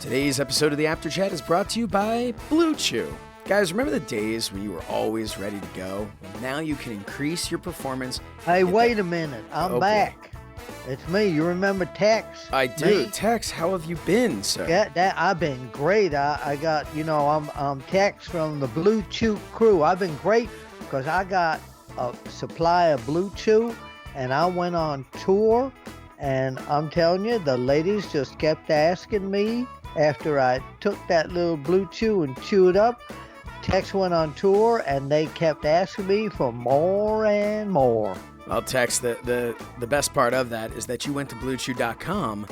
Today's episode of the Apter Chat is brought to you by Blue Chew. Guys, remember the days when you were always ready to go? Well, now you can increase your performance. Hey, wait a minute. I'm back. It's me. You remember Tex? I do. Tex, how have you been, sir? I've been great. I got, I'm Tex from the Blue Chew crew. I've been great because I got a supply of Blue Chew and I went on tour. And I'm telling you, the ladies just kept asking me after I took that little Blue Chew and chewed up. Tex went on tour and they kept asking me for more and more. Well, Tex, the best part of that is that you went to BlueChew.com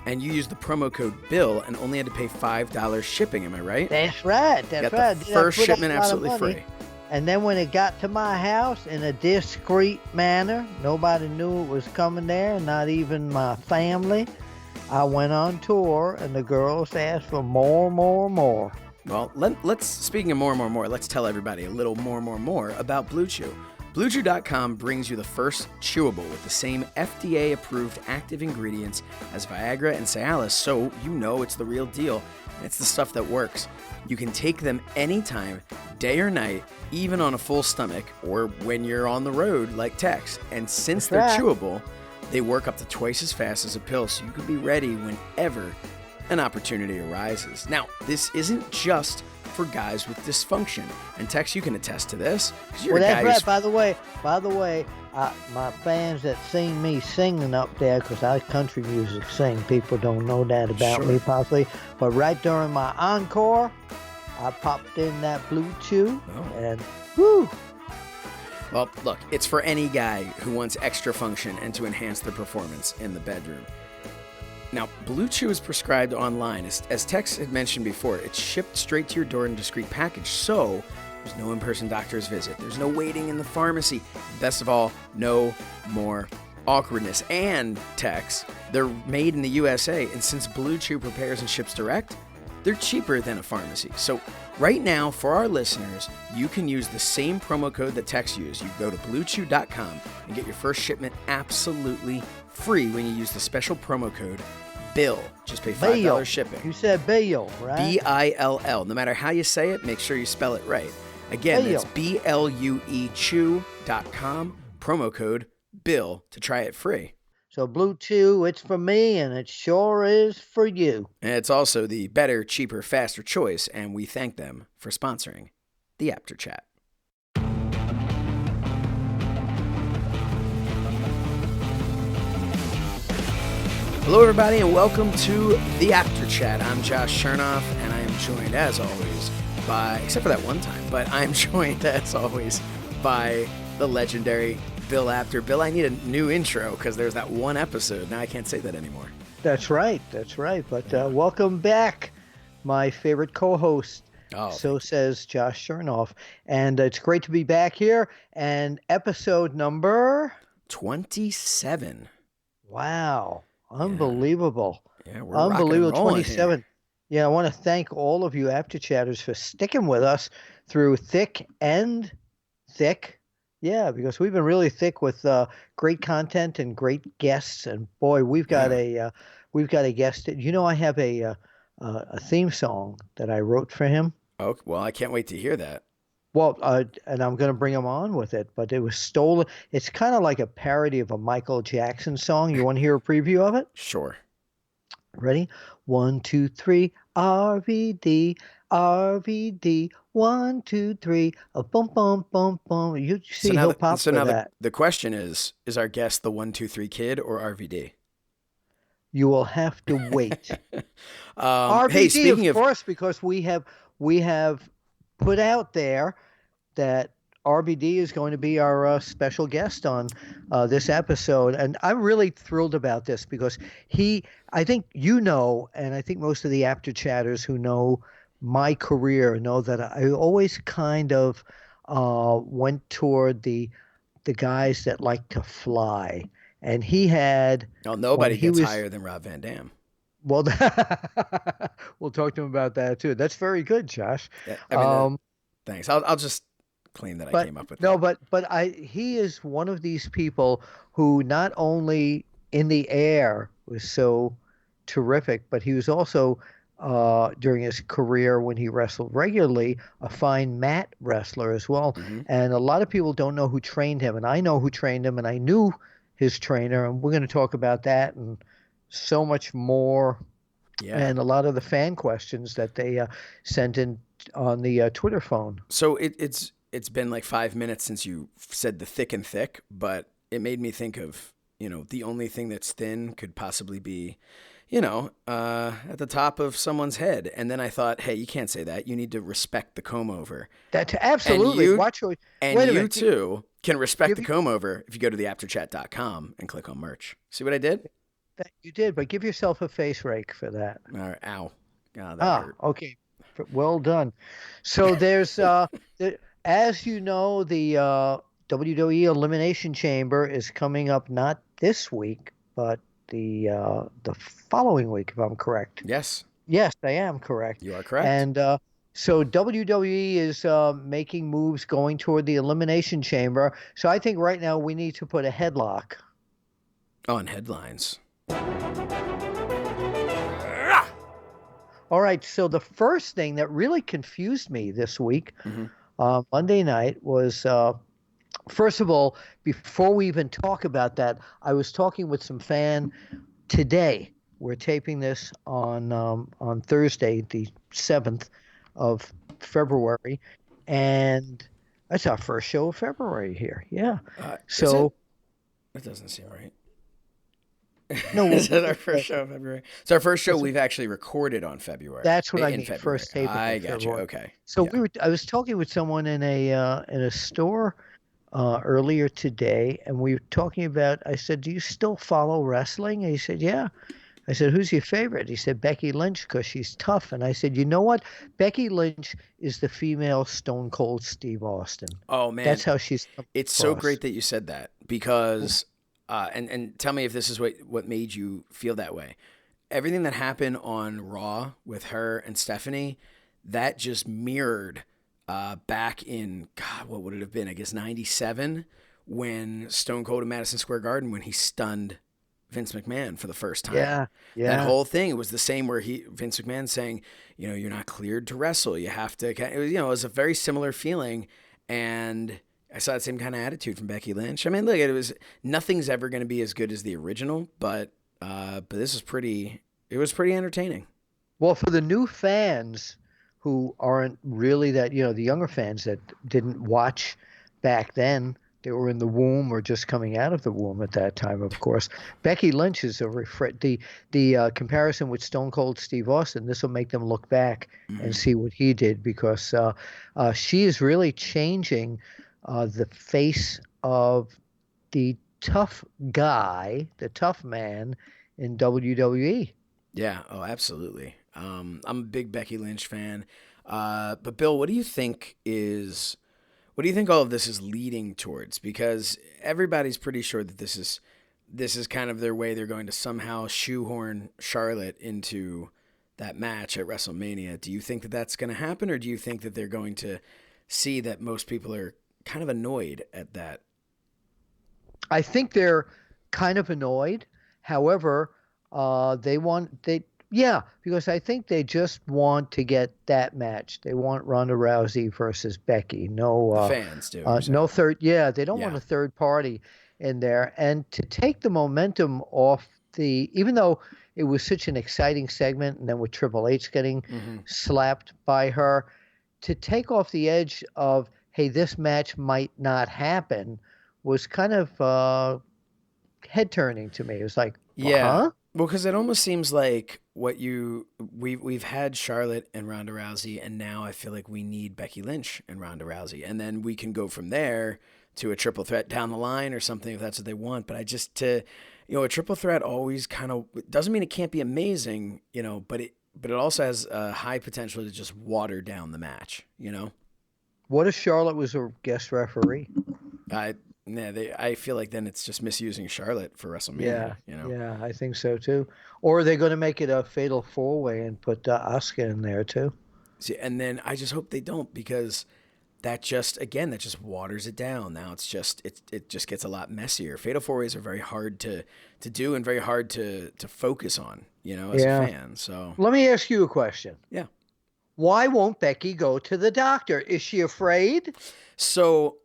and you used the promo code BILL and only had to pay $5 shipping. Am I right? That's right. Got the first shipment absolutely free. And then when it got to my house in a discreet manner, nobody knew it was coming there, not even my family. I went on tour and the girls asked for more. Well, let's speaking of more, let's tell everybody a little more about Blue Chew. BlueChew.com brings you the first chewable with the same FDA-approved active ingredients as Viagra and Cialis, so you know it's the real deal. And it's the stuff that works. You can take them anytime, day or night, even on a full stomach, or when you're on the road like Tex. And since they're chewable, they work up to twice as fast as a pill, so you can be ready whenever an opportunity arises. Now, this isn't just for guys with dysfunction. And Tex, you can attest to this. Well, that's right. By the way, my fans that seen me singing up there, because I country music sing, people don't know that about me possibly, but right during my encore, I popped in that Blue Chew, and whoo! Well, look, it's for any guy who wants extra function and to enhance their performance in the bedroom. Now, Blue Chew is prescribed online. As Tex had mentioned before, it's shipped straight to your door in a discreet package, so there's no in-person doctor's visit. There's no waiting in the pharmacy. Best of all, no more awkwardness. And, Tex, they're made in the USA, and since Blue Chew prepares and ships direct, they're cheaper than a pharmacy. So right now, for our listeners, you can use the same promo code that Tex used. You go to BlueChew.com and get your first shipment absolutely free when you use the special promo code BILL. Just pay $5 shipping. You said BILL, right? BILL. No matter how you say it, make sure you spell it right. Again, it's BLUEChew.com, promo code BILL to try it free. So Blue Chew, it's for me, and it sure is for you. And it's also the better, cheaper, faster choice, and we thank them for sponsoring the Apter Chat. Hello, everybody, and welcome to the Apter Chat. I'm Josh Shernoff, and I am joined, as always, by, except for that one time, but I'm joined, as always, by the legendary Bill Apter. Bill, I need a new intro because there's that one episode. Now I can't say that anymore. That's right. But welcome back, my favorite co-host. So says Josh Shernoff. And it's great to be back here. And episode number 27. Wow. Unbelievable. Yeah, we're unbelievable. 27. Here. Yeah, I want to thank all of you Apter Chatters for sticking with us through thick and thick. Yeah, because we've been really thick with great content and great guests, and boy, we've got a guest. I have a theme song that I wrote for him. Oh, well, I can't wait to hear that. Well, and I'm going to bring him on with it, but it was stolen. It's kind of like a parody of a Michael Jackson song. You want to hear a preview of it? Sure. Ready? 1, 2, 3, RVD. RVD, 1, 2, 3, a bum bum bum bum. You see he'll pop for that. The question is our guest the 1, 2, 3 kid or RVD? You will have to wait. RVD, hey, speaking of course, because we have put out there that RVD is going to be our special guest on this episode, and I'm really thrilled about this because I think and I think most of the Apter Chatters who know my career know that I always kind of went toward the guys that like to fly. And he had... Oh, nobody gets higher than Rob Van Dam. Well, we'll talk to him about that too. That's very good, Josh. Yeah, thanks. I'll just claim that I came up with that. No, but he is one of these people who not only in the air was so terrific, but he was also during his career when he wrestled regularly, a fine mat wrestler as well. Hmm. And a lot of people don't know who trained him, and I know who trained him, and I knew his trainer, and we're going to talk about that and so much more, Yeah. and a lot of the fan questions that they sent in on the Twitter phone. So it's been like 5 minutes since you said the thick and thick, but it made me think of, the only thing that's thin could possibly be, at the top of someone's head. And then I thought, hey, you can't say that. You need to respect the comb over. That's And absolutely you watch. Wait and a you minute. too can respect Give the you comb over if you go to theapterchat.com and click on merch. See what I did? that you did, but give yourself a face rake for that. Ow. God, that Ah, hurt. okay. Well done. So there's as you know, the WWE Elimination Chamber is coming up not this week, but the following week, if I'm correct. Yes, Yes, I am correct. you are correct. And so WWE is making moves going toward the Elimination Chamber. So I think right now we need to put a headlock. On headlines. All right. So the first thing that really confused me this week, Hmm. Monday night, was first of all, before we even talk about that, I was talking with some fan today. We're taping this on Thursday, the 7th of February, and that's our first show of February here. Yeah. Is it? So That doesn't seem right. no, Is it our first show of February? It's our first show it's- we've actually recorded on February. that's what I In mean. February. First taping I in got you. February. Okay. So Yeah. I was talking with someone in a store earlier today, and we were talking about. I said, "Do you still follow wrestling?" And he said, "Yeah." I said, "Who's your favorite?" He said, "Becky Lynch, because she's tough." And I said, "You know what? Becky Lynch is the female Stone Cold Steve Austin. Oh man, That's how she's come it's so across." great that you said that because, and tell me if this is what made you feel that way. Everything that happened on Raw with her and Stephanie, that just mirrored back in God, what would it have been? I guess '97 when Stone Cold in Madison Square Garden when he stunned Vince McMahon for the first time. Yeah, That yeah. whole thing was the same where Vince McMahon saying, you're not cleared to wrestle. You have to, it was a very similar feeling. And I saw the same kind of attitude from Becky Lynch. I mean, look, nothing's ever going to be as good as the original, but this it was pretty entertaining. Well, for the new fans who aren't really that, the younger fans that didn't watch back then, they were in the womb or just coming out of the womb at that time, of course. Becky Lynch is the comparison with Stone Cold Steve Austin. This will make them look back and Mhm. see what he did because she is really changing the face of the tough guy, the tough man in WWE. Yeah. Oh, absolutely. I'm a big Becky Lynch fan. But Bill, what do you think all of this is leading towards? Because everybody's pretty sure that this is kind of their way. They're going to somehow shoehorn Charlotte into that match at WrestleMania. Do you think that that's going to happen, or do you think that they're going to see that most people are kind of annoyed at that? I think they're kind of annoyed. However, yeah, because I think they just want to get that match. They want Ronda Rousey versus Becky. No, The fans do, you're no saying? third. Yeah, they don't want Yeah. a third party in there, and to take the momentum off even though it was such an exciting segment, and then with Triple H getting Hmm. slapped by her, to take off the edge of, hey, this match might not happen, was kind of head turning to me. It was like, well, Yeah. huh? Well, because it almost seems like we've had Charlotte and Ronda Rousey, and now I feel like we need Becky Lynch and Ronda Rousey, and then we can go from there to a triple threat down the line or something if that's what they want. But a triple threat always kind of doesn't mean it can't be amazing, but it also has a high potential to just water down the match. What if Charlotte was a guest referee? I I feel like then it's just misusing Charlotte for WrestleMania. Yeah, yeah, I think so too. Or are they going to make it a fatal four way and put Asuka in there too? See, and then I just hope they don't because that just again that just waters it down. Now it just gets a lot messier. Fatal 4-ways are very hard to do and very hard to focus on, as a Yeah. fan. So Let me ask you a question. yeah. Why won't Becky go to the doctor? Is she afraid? So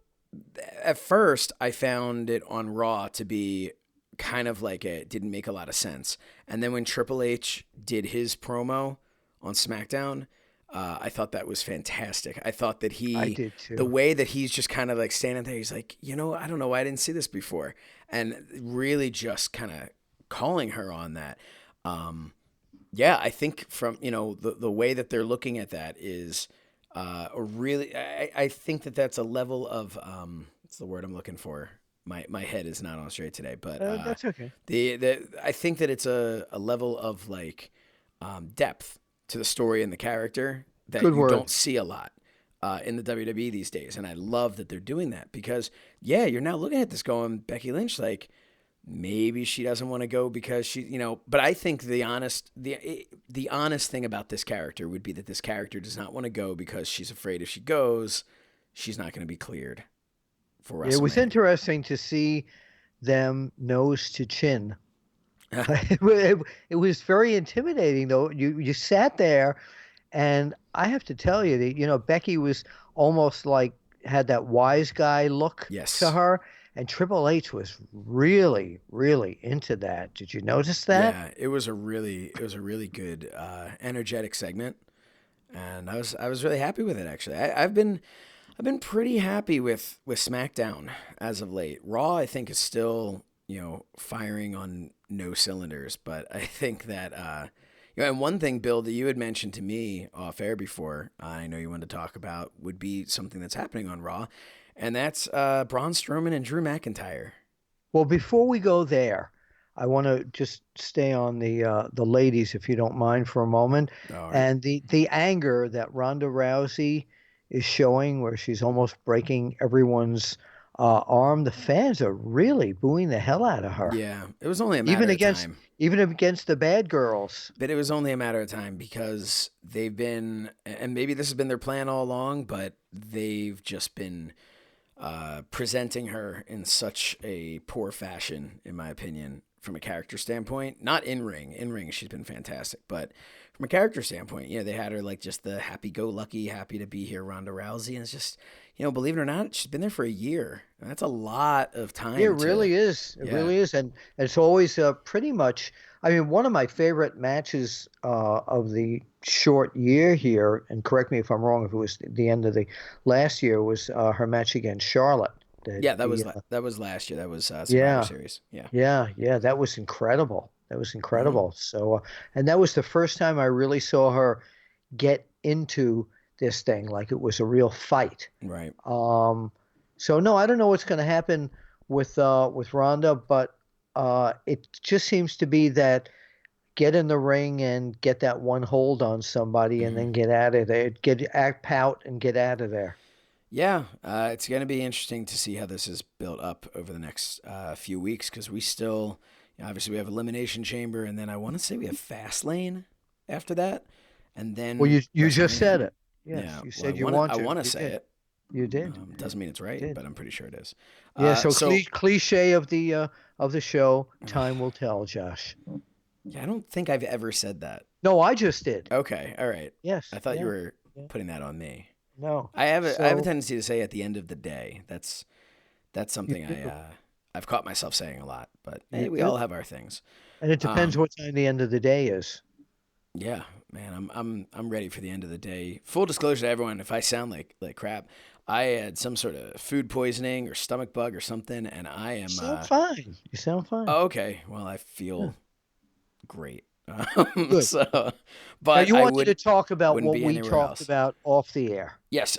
at first I found it on Raw to be kind of like it didn't make a lot of sense. And then when Triple H did his promo on SmackDown, I thought that was fantastic. I thought that I did the too. way that he's just kind of like standing there, he's like, I don't know why I didn't see this before. And really just kind of calling her on that. Yeah, I think from, the way that they're looking at that is I think that that's a level of, what's the word I'm looking for? My head is not on straight today, but That's okay. I think that it's a level of like depth to the story and the character that Good you word. don't see a lot in the WWE these days, and I love that they're doing that because you're now looking at this going Becky Lynch like maybe she doesn't want to go because but I think the honest thing about this character would be that this character does not want to go because she's afraid if she goes, she's not going to be cleared for It was WrestleMania. interesting to see them nose to chin. It was very intimidating, though. You sat there, and I have to tell you that Becky was almost like had that wise guy look to Yes. her, and Triple H was really, really into that. Did you notice that? Yeah, it was a really good energetic segment, and I was really happy with it actually. I've been pretty happy with SmackDown as of late. Raw I think is still firing on no cylinders, but I think that and one thing, Bill, that you had mentioned to me off air before, I know you wanted to talk about, would be something that's happening on Raw, and that's Braun Strowman and Drew McIntyre. Well, before we go there, I want to just stay on the ladies, if you don't mind, for a moment, All right. and the anger that Ronda Rousey is showing, where she's almost breaking everyone's arm. The fans are really booing the hell out of her, Yeah, it was only a even matter of against time. even against the bad girls. But it was only a matter of time because they've been, and maybe this has been their plan all along, but they've just been presenting her in such a poor fashion, in my opinion, from a character standpoint. Not in ring. In ring, she's been fantastic, but from a character standpoint, they had her like just the happy-go-lucky, happy to be here, Ronda Rousey, and it's just, believe it or not, she's been there for a year. And that's a lot of Yeah, it time to, really is. It yeah, really is, and it's always pretty much. I mean, one of my favorite matches of the short year here, and correct me if I'm wrong, if it was the end of the last year, was her match against Charlotte. yeah. That was last year. That was Survivor Yeah, Series. Yeah. yeah, that was incredible. That was Mhm. incredible. So, and that was the first time I really saw her get into this thing like it was a real fight. Right. Um, so no, I don't know what's going to happen with Ronda, but it just seems to be that get in the ring and get that one hold on somebody and Mhm. then get out of there. Get act pout and get out of there. Yeah, it's going to be interesting to see how this is built up over the next few weeks because we still, obviously, we have Elimination Chamber, and then I want to say we have Fastlane after that, and Well, then you just WrestleMania. said it. Yes, Yeah, you well, I said you want to want I to. want to You say did. it. You did. Doesn't mean it's You right, did. but I'm pretty sure it is. Yeah. So So cliche of the show. Time will tell, Josh. yeah, I don't think I've ever said that. No, I just did. Okay, all right. I Yes. thought you Yeah. were Yeah. putting that on me. No. I have a So tendency to say at the end of the day. That's you something do. I've caught myself saying a lot. But You hey, we do. all have our things. And it depends Um, what time the end of the day is. yeah, man, I'm ready for the end of the day. Full disclosure to everyone, if I sound like crap, I had some sort of food poisoning or stomach bug or something, and I You am. sound fine. You sound fine. Oh, okay, well, I Yeah. feel great. Good. So, Now but you I wanted to talk about wouldn't what be we anywhere talked else. about off the air. Yes,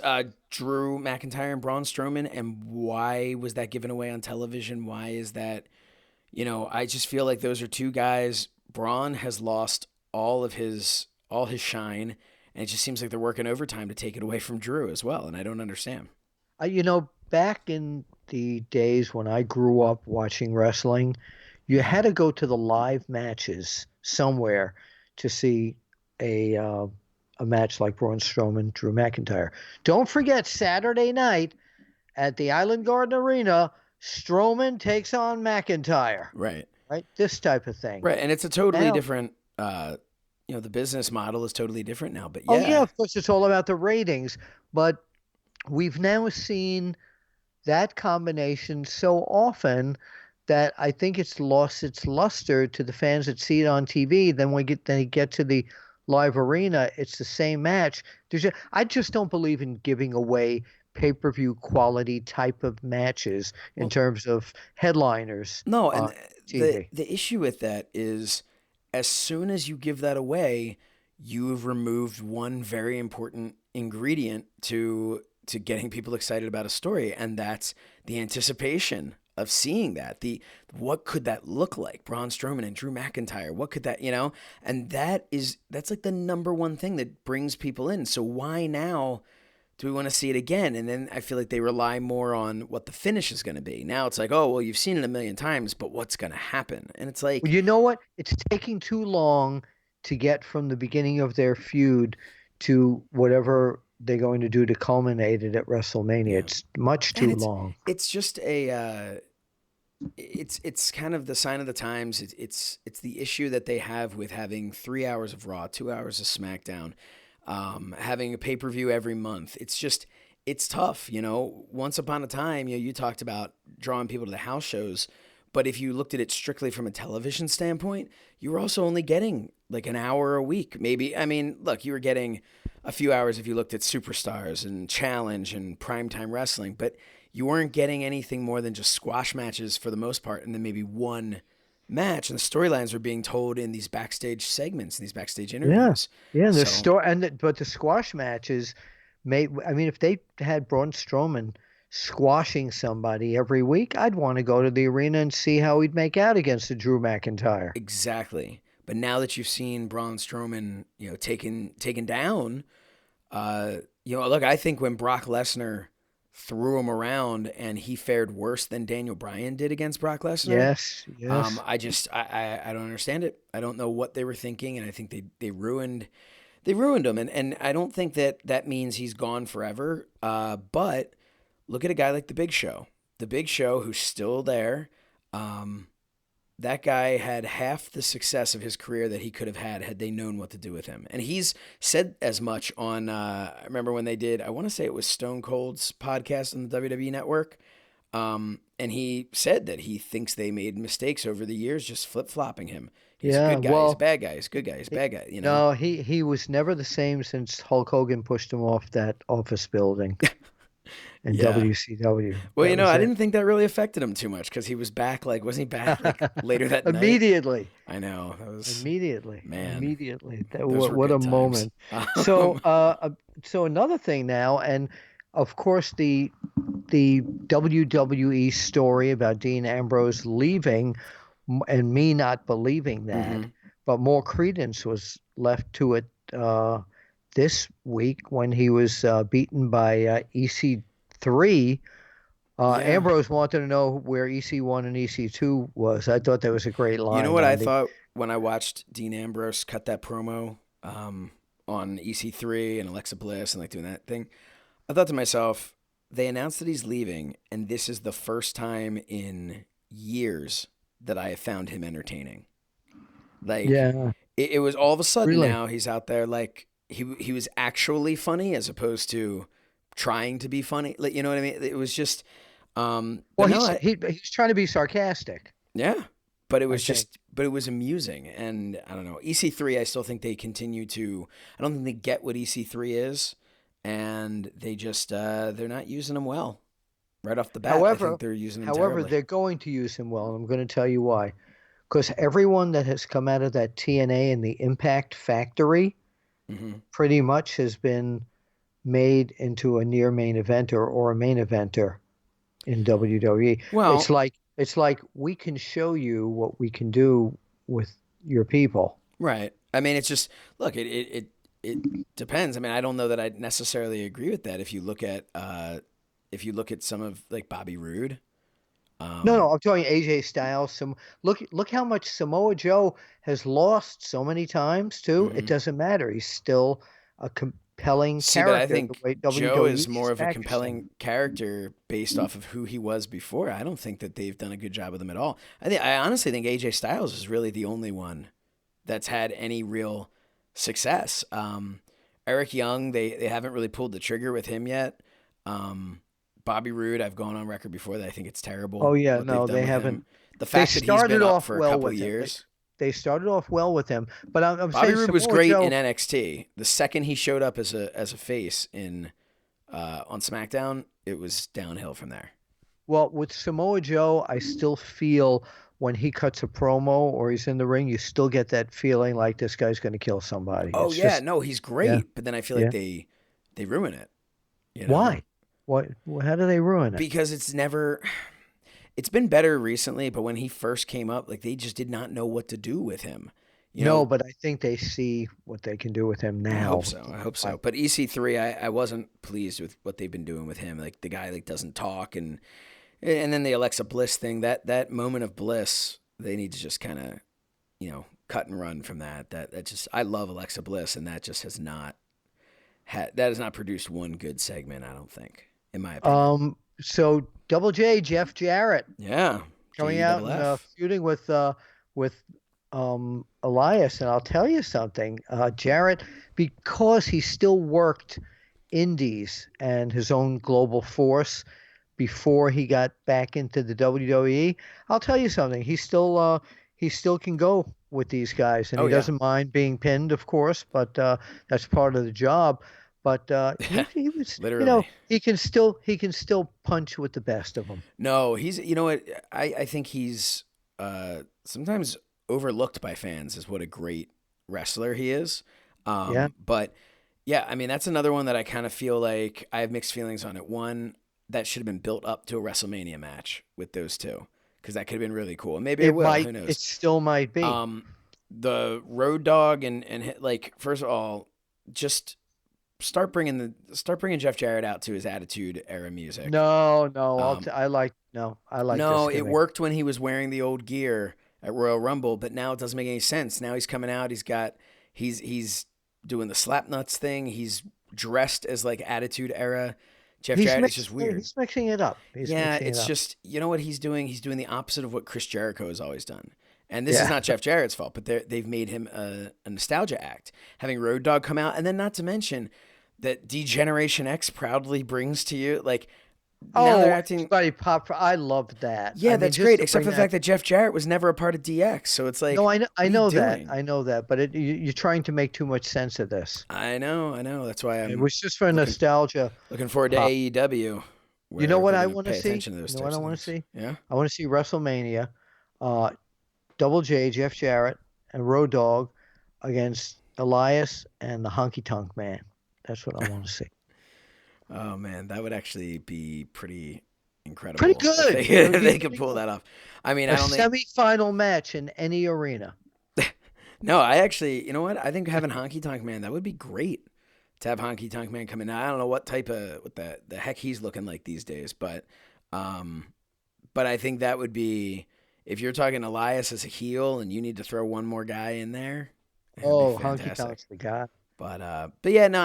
Drew McIntyre and Braun Strowman, and why was that given away on television? Why is that? I just feel like those are two guys. Braun has lost all his shine, and it just seems like they're working overtime to take it away from Drew as well, and I don't understand. Back in the days when I grew up watching wrestling, you Hmm. had to go to the live matches somewhere to see a a match like Braun Strowman, Drew McIntyre. Don't forget Saturday night at the Island Garden Arena, Strowman takes on McIntyre. Right. Right? This type of thing. Right. And it's a totally Now, different, the business model is totally different now. But oh yeah, yeah, of course it's all about the ratings, but we've now seen that combination so often that I think it's lost its luster to the fans that see it on TV. Then they get to the live arena, it's the same match. I just don't believe in giving away pay-per-view quality type of matches in well, terms of headliners no. And on the TV. the issue with that is, as soon as you give that away, you have removed one very important ingredient to getting people excited about a story, and that's the anticipation of seeing that. What could that look like? Braun Strowman and Drew McIntyre. What could that, And that's like the number one thing that brings people in. So why now do we want to see it again? And then I feel like they rely more on what the finish is going to be. Now it's like, oh, well, you've seen it a million times, but what's going to happen? And it's Well, like, you know what? It's taking too long to get from the beginning of their feud to whatever they're going to do to culminate it at WrestleMania. yeah. It's much And too long. it's just it's kind of the sign of the times. It's the issue that they have with having 3 hours of Raw, 2 hours of SmackDown, having a pay-per-view every month. It's tough. Once upon a time, you talked about drawing people to the house shows, but if you looked at it strictly from a television standpoint, you were also only getting like an hour a week, maybe. I mean, look, you were getting a few hours if you looked at Superstars and Challenge and Primetime Wrestling, but you weren't getting anything more than just squash matches for the most part, and then maybe one match. And the storylines were being told in these backstage segments, in these backstage Yeah. interviews. Yeah. So But the squash matches I mean, if they had Braun Strowman squashing somebody every week, I'd want to go to the arena and see how he'd make out against a Drew McIntyre. exactly. But now that you've seen Braun Strowman, taken down, look, I think when Brock Lesnar threw him around and he fared worse than Daniel Bryan did against Brock Lesnar, Yes. Yes. I don't understand it. I don't know what they were thinking, and I think they ruined him, and I don't think that means he's gone forever. But look at a guy like the Big Show, who's still there. That guy had half the success of his career that he could have had they known what to do with him. And he's said as much on, I remember when they did, I want to say it was Stone Cold's podcast on the WWE Network. And he said that he thinks they made mistakes over the years, just flip-flopping him. He's a good guy, he's a bad guy, he's a good guy, he's a bad guy, No, he was never the same since Hulk Hogan pushed him off that office building in Yeah. WCW. Well, That was I it. didn't think that really affected him too much because he was back, wasn't he back later that night? Immediately. I know. That was, Immediately. man, Immediately. those were What a good times. moment. So another thing now, and of course the WWE story about Dean Ambrose leaving and me not believing that, but more credence was left to it this week when he was beaten by EC3. Yeah. Ambrose wanted to know where EC1 and EC2 was. I thought that was a great line. You know what I thought when I watched Dean Ambrose cut that promo on EC3 and Alexa Bliss and doing that thing? I thought to myself, they announced that he's leaving, and this is the first time in years that I have found him entertaining. Yeah. It was all of a sudden Really? now he's out there he was actually funny as opposed to trying to be funny. You know what I mean? It was just Well, no, he's trying to be sarcastic. yeah, but it was I think. but it was amusing, and I don't know. EC3, I still think they continue to. I don't think they get what EC3 is, and they just they're not using him well right off the bat. I think they're using him terribly. They're going to use him well, and I'm going to tell you why. Because everyone that has come out of that TNA and the Impact Factory pretty much has been made into a near main eventer or a main eventer in WWE. Well, it's like we can show you what we can do with your people. Right. I mean, it's just look. It depends. I mean, I don't know that I necessarily agree with that. If you look at some of Bobby Roode. No, I'm talking AJ Styles. Look how much Samoa Joe has lost so many times too. It doesn't matter. He's still a compelling See, but I character the think way Joe WWE is more is of a packaging. compelling character based off of who he was before. I don't think that they've done a good job with him at all. I honestly think AJ Styles is really the only one that's had any real success. Eric Young, they haven't really pulled the trigger with him yet. Bobby Roode, I've gone on record before that I think it's Oh terrible yeah, what they've no, done they with him. haven't. The They fact that he's been started up off for a well couple with him. years. They started off well with him, but I'm Bobby saying Roode was Samoa great in Joe. NXT. The second he showed up as a face in on SmackDown, it was downhill from there. Well, with Samoa Joe, I still feel when he cuts a promo or he's in the ring, you still get that feeling like this guy's going to kill somebody. Oh It's yeah, just, no, he's yeah, great, but then I feel like yeah. they ruin it, you know, Why? What? How do they ruin it? because it's been better recently, but when he first came up, like they just did not know what to do with him. You No, know, but I think they see what they can do with him I hope now. so. I hope so. Like, But EC3, I wasn't pleased with what they've been doing with him. Like the guy like doesn't talk and then the Alexa Bliss thing, that moment of bliss, they need to just kind of, cut and run from that. That just I love Alexa Bliss and that just has not that has not produced one good segment, I don't think, in my opinion. so Double J, Jeff Jarrett Yeah. coming out and JEFF. feuding with Elias, and I'll tell you something, Jarrett, because he still worked indies and his own global force before he got back into the WWE. I'll tell you something, he still can go with these guys, and Oh he yeah. doesn't mind being pinned, of course, but that's part of the job. But he was, Literally. he can still punch with the best of them. No, he's you know what I think he's sometimes overlooked by fans is what a great wrestler he is. Yeah. But yeah, I mean that's another one that I kind of feel like I have mixed feelings on it. One that should have been built up to a WrestleMania match with those two because that could have been really cool. Maybe it will. Who It knows? still might be. The Road Dog and like first of all, just start bringing Jeff Jarrett out to his Attitude Era music. No, no, Um, I like no, I like this no, it gimmick. worked when he was wearing the old gear at Royal Rumble, but now it doesn't make any sense. Now he's coming out. He's doing the slapnuts thing. He's dressed as like Attitude Era Jeff Jarrett. It's just weird. He's mixing it up. He's Yeah, mixing it it's up. just you know what he's doing. He's doing the opposite of what Chris Jericho has always done. And this is Yeah. not Jeff Jarrett's fault, but they've made him a nostalgia act, having Road Dogg come out, and then not to mention that D-Generation X proudly brings to you like now they're Oh, acting. everybody pop for I love that. Yeah, I mean, that's just great, to except bring for the that. fact that Jeff Jarrett was never a part of DX. So it's No, like, I what are you know that. doing? I know that, but you're trying to make too much sense of this. I know. That's why It I'm was just for looking nostalgia looking forward to pop. AEW, You know where what they're I going to want to pay see? attention to those You know what I types of want to things. see? Yeah. I want to see WrestleMania, uh, Double J, Jeff Jarrett, and Road Dogg against Elias and the Honky Tonk Man. That's what I want to see. Oh man, that would actually be pretty Pretty incredible if they good. It would if be they could pretty pull good. that off. I mean, A I don't think. semifinal match in any arena. No, I actually, you know what? I think having Honky Tonk Man that would be great to have Honky Tonk Man come in. Now, I don't know what type of what the heck he's looking like these days, um, but I think that would be if you're talking Elias as a heel and you need to throw one more guy in there, it would be Oh, Honky fantastic. Tonk's the guy. But yeah, no,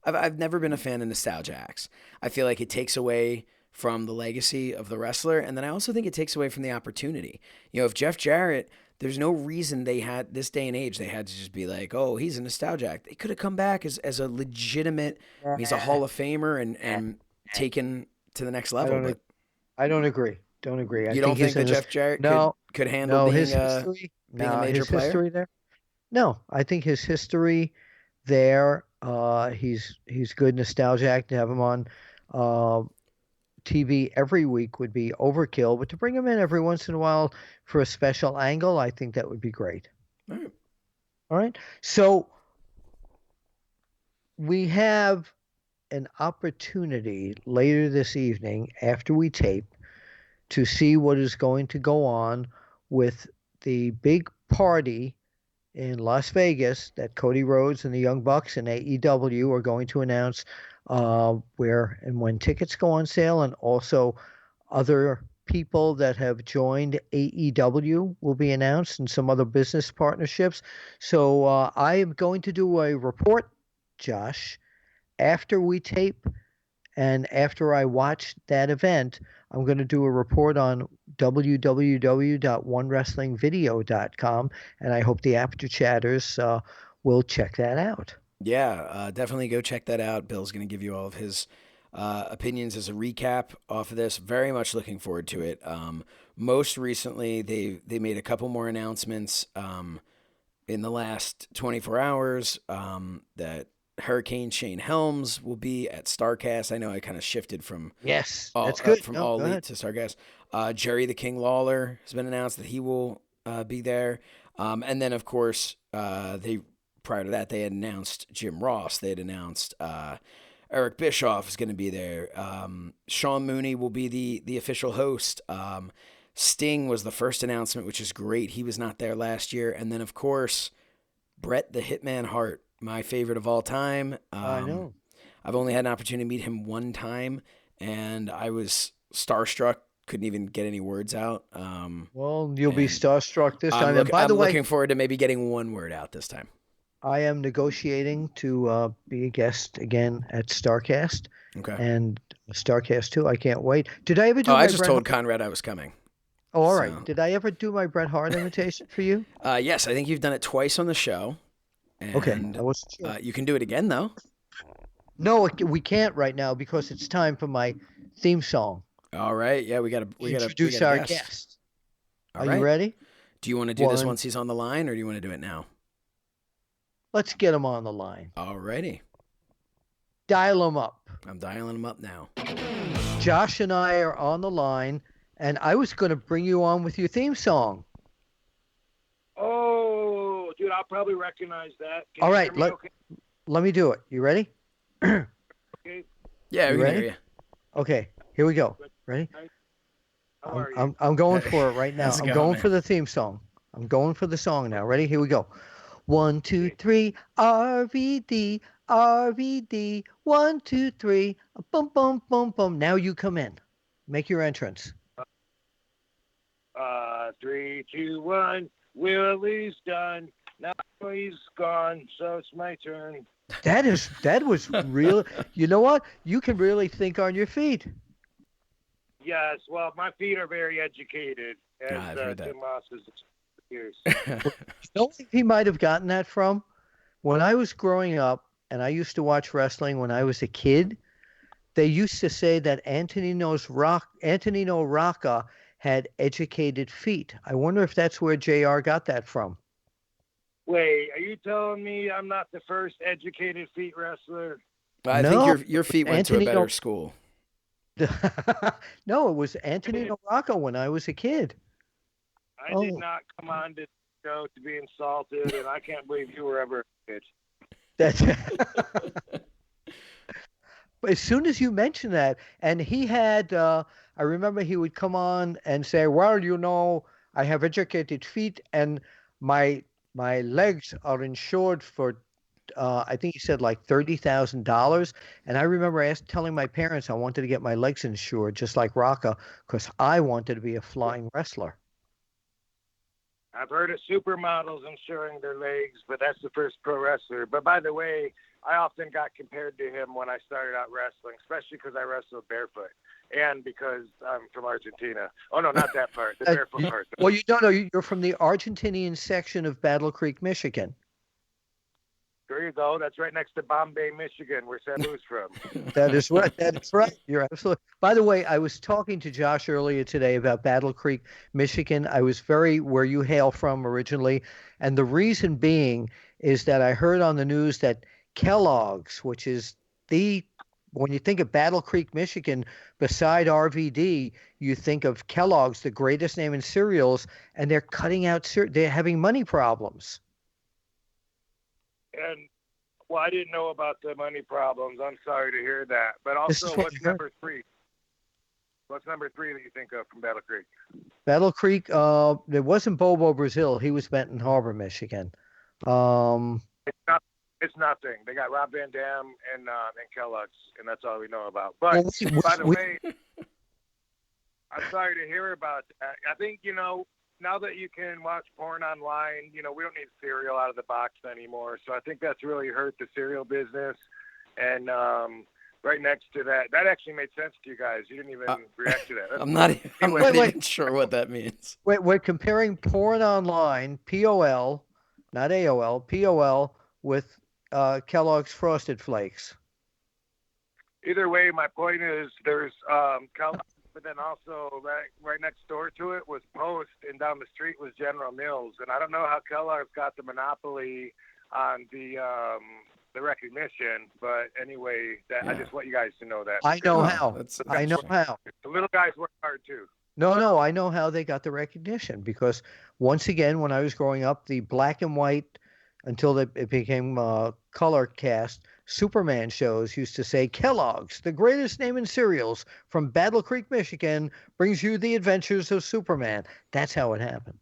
I've never been a fan of nostalgia acts. I feel like it takes away from the legacy of the wrestler, and then I also think it takes away from the opportunity. You know, if Jeff Jarrett, there's no reason they had this day and age they had to just be like, oh, he's a nostalgia act. They could have come back as a legitimate. I mean, he's a Hall of Famer and taken to the next I level. But I don't agree. Don't agree. I you don't think think he's that in this. Jeff Jarrett No, could handle no, his being a major his player? history there. No, I think his history there. He's good nostalgia act to have him on uh, TV every week would be overkill, but to bring him in every once in a while for a special angle, I think that would be great. All right. All right. So we have an opportunity later this evening after we tape to see what is going to go on with the big party in Las Vegas that Cody Rhodes and the Young Bucks and AEW are going to announce where and when tickets go on sale, and also other people that have joined AEW will be announced and some other business partnerships. So I am going to do a report Josh, after we tape and after I watch that event, I'm going to do a report on www.onewrestlingvideo.com, and I hope the Apter Chatters will check that out. Yeah, definitely go check that out. Bill's going to give you all of his opinions as a recap off of this. Very much looking forward to it. Most recently, they made a couple more announcements in the last 24 hours that Hurricane Shane Helms will be at Starcast. I know I kind of shifted from Yes, that's good. from No, All go Elite ahead. to Starcast. Jerry the King Lawler has been announced that he will be there, and then of course they prior to that they had announced Jim Ross. They had announced Eric Bischoff is going to be there. Sean Mooney will be the official host. Sting was the first announcement, which is great. He was not there last year, and then of course Bret the Hitman Hart, my favorite of all time. I know. I've only had an opportunity to meet him one time, and I was starstruck. Couldn't even get any words out. Well, you'll be And starstruck this time. And by I'm the way, looking forward to maybe getting one word out this time. I am negotiating to be a guest again at Starcast Okay. and Starcast 2. I can't wait. Did I ever do Oh, my I just Bret told Hart? Conrad I was coming. Oh, all So, right. Did I ever do my Bret Hart invitation for you? yes, I think you've done it twice on the show, Okay, I and wasn't sure. you can do it again though. No, we can't right now because it's time for my theme song. All right. Yeah, we got Introduce a our guest. guest. All Are you right. ready? Do you want to do this One. once he's on the line, or do you want to do it now? Let's get him on the line. All righty. Dial him up. I'm dialing him up now. Josh and I are on the line, and I was going to bring you on with your theme song. Oh, dude, I'll probably recognize that. Can All you right, hear me okay? let me do it. You ready? Okay. Yeah, You we can ready? hear you. Okay, here we go. Ready? How are you? I'm going for it right now. How's it I'm going, going man? for the theme song. I'm going for the song now. Ready? Here we go. 1, 2, 3, RVD, RVD. 1, 2, 3, boom, boom, boom, boom. Now you come in. Make your entrance. 3, 2, 1. Willie's done. Now he's gone, so it's my turn. That was real. You know what? You can really think on your feet. Yes, well, my feet are very educated, as I've heard that. Jim Ross has years. You know where he might have gotten that from? When I was growing up, and I used to watch wrestling when I was a kid, they used to say that Antonino Rocca had educated feet. I wonder if that's where JR got that from. Wait, are you telling me I'm not the first educated feet wrestler? I No, think your feet went to a better school. No, it was Antonino Rocca when I was a kid. I did not come on to show to be insulted, and I can't believe you were ever a kid. That's as soon as you mentioned that, and he had, I remember he would come on and say, "Well, you know, I have educated feet, and my legs are insured for." I think he said like $30,000, and I remember telling my parents I wanted to get my legs insured, just like Rocca, because I wanted to be a flying wrestler. I've heard of supermodels insuring their legs, but that's the first pro wrestler. But by the way, I often got compared to him when I started out wrestling, especially because I wrestled barefoot and because I'm from Argentina. Oh, no, not that part, the barefoot part. Well, you don't know. You're from the Argentinian section of Battle Creek, Michigan. There you go. That's right next to Bombay, Michigan, where Sabu's from. That is right. That's right. You're absolutely. By the way, I was talking to Josh earlier today about Battle Creek, Michigan. I was very where you hail from originally, and the reason being is that I heard on the news that Kellogg's, which is when you think of Battle Creek, Michigan, beside RVD, you think of Kellogg's, the greatest name in cereals, and they're cutting out. They're having money problems. And, well, I didn't know about the money problems. I'm sorry to hear that. But also, what's number 3? What's number 3 that you think of from Battle Creek? Battle Creek, it wasn't Bobo Brazil. He was Benton Harbor, Michigan. It's nothing. They got Rob Van Dam and Kellogg's, and that's all we know about. But, by the way, I'm sorry to hear about that. I think, now that you can watch porn online, we don't need cereal out of the box anymore. So I think that's really hurt the cereal business. And right next to that actually made sense to you guys. You didn't even react to that. I'm not even sure what that means. Wait, we're comparing porn online, POL, not AOL, POL, with Kellogg's Frosted Flakes. Either way, my point is there's Kellogg, but then also right next door to it was Post, and down the street was General Mills. And I don't know how Kellogg's got the monopoly on the recognition, but anyway, I just want you guys to know that. I know how. I know how. The little guys work hard too. No, I know how they got the recognition, because once again, when I was growing up, the black and white, until it became color cast, Superman shows used to say, Kellogg's, the greatest name in cereals, from Battle Creek, Michigan, brings you the adventures of Superman. That's how it happened.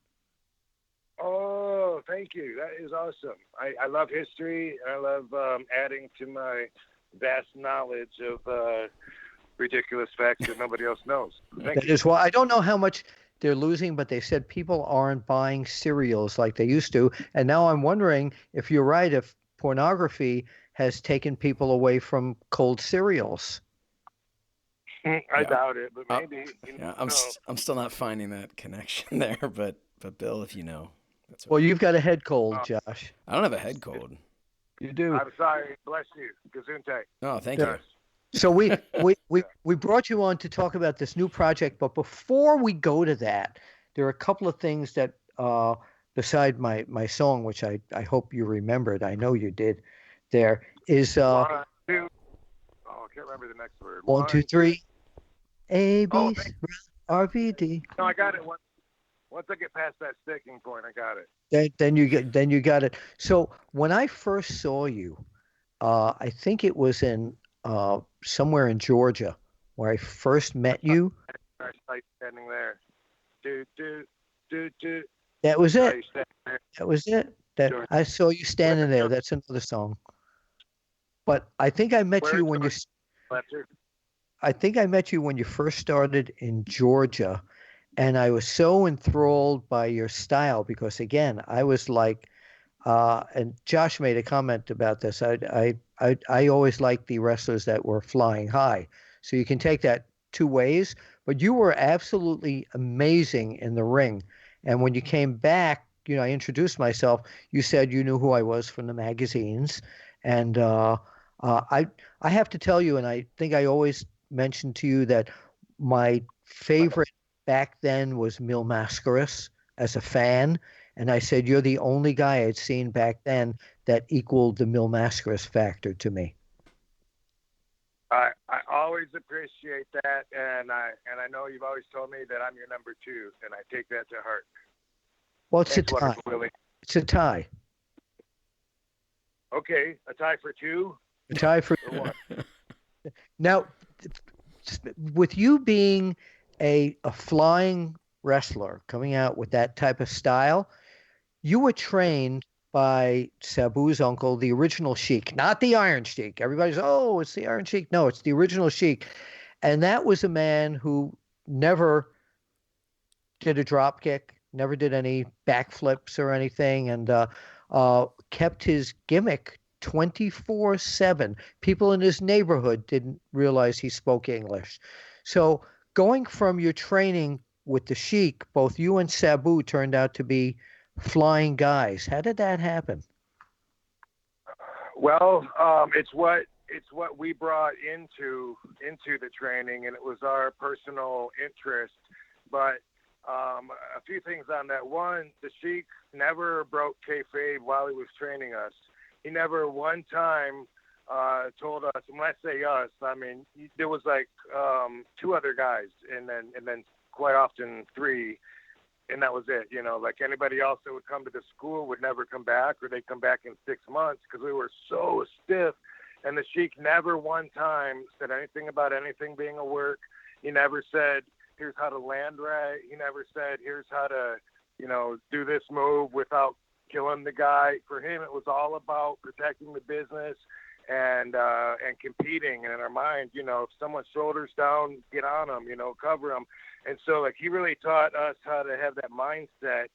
Oh, thank you. That is awesome. I love history, and I love adding to my vast knowledge of ridiculous facts that nobody else knows. Thank you. Well, I don't know how much they're losing, but they said people aren't buying cereals like they used to. And now I'm wondering if you're right, if pornography has taken people away from cold cereals. I doubt it, but maybe. I'm still not finding that connection there, but Bill, if you know. That's well, you've got a head cold, Josh. I don't have a head cold. You do. I'm sorry. Bless you. Gesundheit. Oh, thank you. So we brought you on to talk about this new project, but before we go to that, there are a couple of things that, beside my song, which I hope you remembered, I know you did, there is... 1, 2, I can't remember the next word. 1, 2, 3, A, B, RVD. No, I got it. Once I get past that sticking point, I got it. Then you got it. So when I first saw you, I think it was in somewhere in Georgia where I first met you. I saw you standing there. That was it. That was it. I saw you standing there. That's another song. But I think I met you when you. I think I met you when you first started in Georgia, and I was so enthralled by your style because, again, I was like, and Josh made a comment about this. I always liked the wrestlers that were flying high. So you can take that two ways, but you were absolutely amazing in the ring. And when you came back, I introduced myself. You said you knew who I was from the magazines. And I have to tell you, and I think I always mentioned to you that my favorite back then was Mil Mascaras as a fan. And I said, you're the only guy I'd seen back then that equaled the Mil Mascaras factor to me. I always appreciate that, and I know you've always told me that I'm your number 2, and I take that to heart. Well, it's a tie. It's a tie. Okay, a tie for 2. A tie for 1. Now, with you being a flying wrestler coming out with that type of style, you were trained by Sabu's uncle, the original Sheik, not the Iron Sheik. Everybody's, oh, it's the Iron Sheik. No, it's the original Sheik. And that was a man who never did a drop kick, never did any backflips or anything, and kept his gimmick 24/7. People in his neighborhood didn't realize he spoke English. So going from your training with the Sheik, both you and Sabu turned out to be flying guys. How did that happen? Well, it's what we brought into the training, and it was our personal interest. But a few things on that. One, the Sheik never broke kayfabe while he was training us. He never one time told us, and when I say us, I mean there was like 2 other guys, and then quite often 3. And that was it, like anybody else that would come to the school would never come back, or they'd come back in 6 months because we were so stiff. And the Sheik never one time said anything about anything being a work. He never said, here's how to land right. He never said, here's how to, do this move without killing the guy. For him, it was all about protecting the business and competing, and in our mind, you know, if someone's shoulders down, get on them, you know, cover them. And so, like, he really taught us how to have that mindset,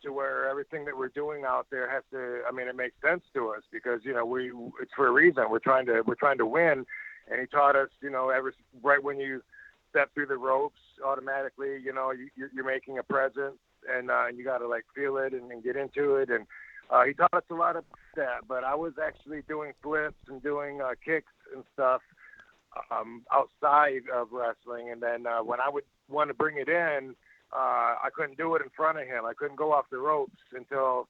to where everything that we're doing out there has to, I mean, it makes sense to us because, you know, it's for a reason. We're trying to win. And he taught us, you know, right when you step through the ropes, automatically, you know, you're making a presence, and you got to, like, feel it and get into it. And he taught us a lot of that. But I was actually doing flips and doing kicks and stuff outside of wrestling. And then when I would want to bring it in, I couldn't do it in front of him. I couldn't go off the ropes until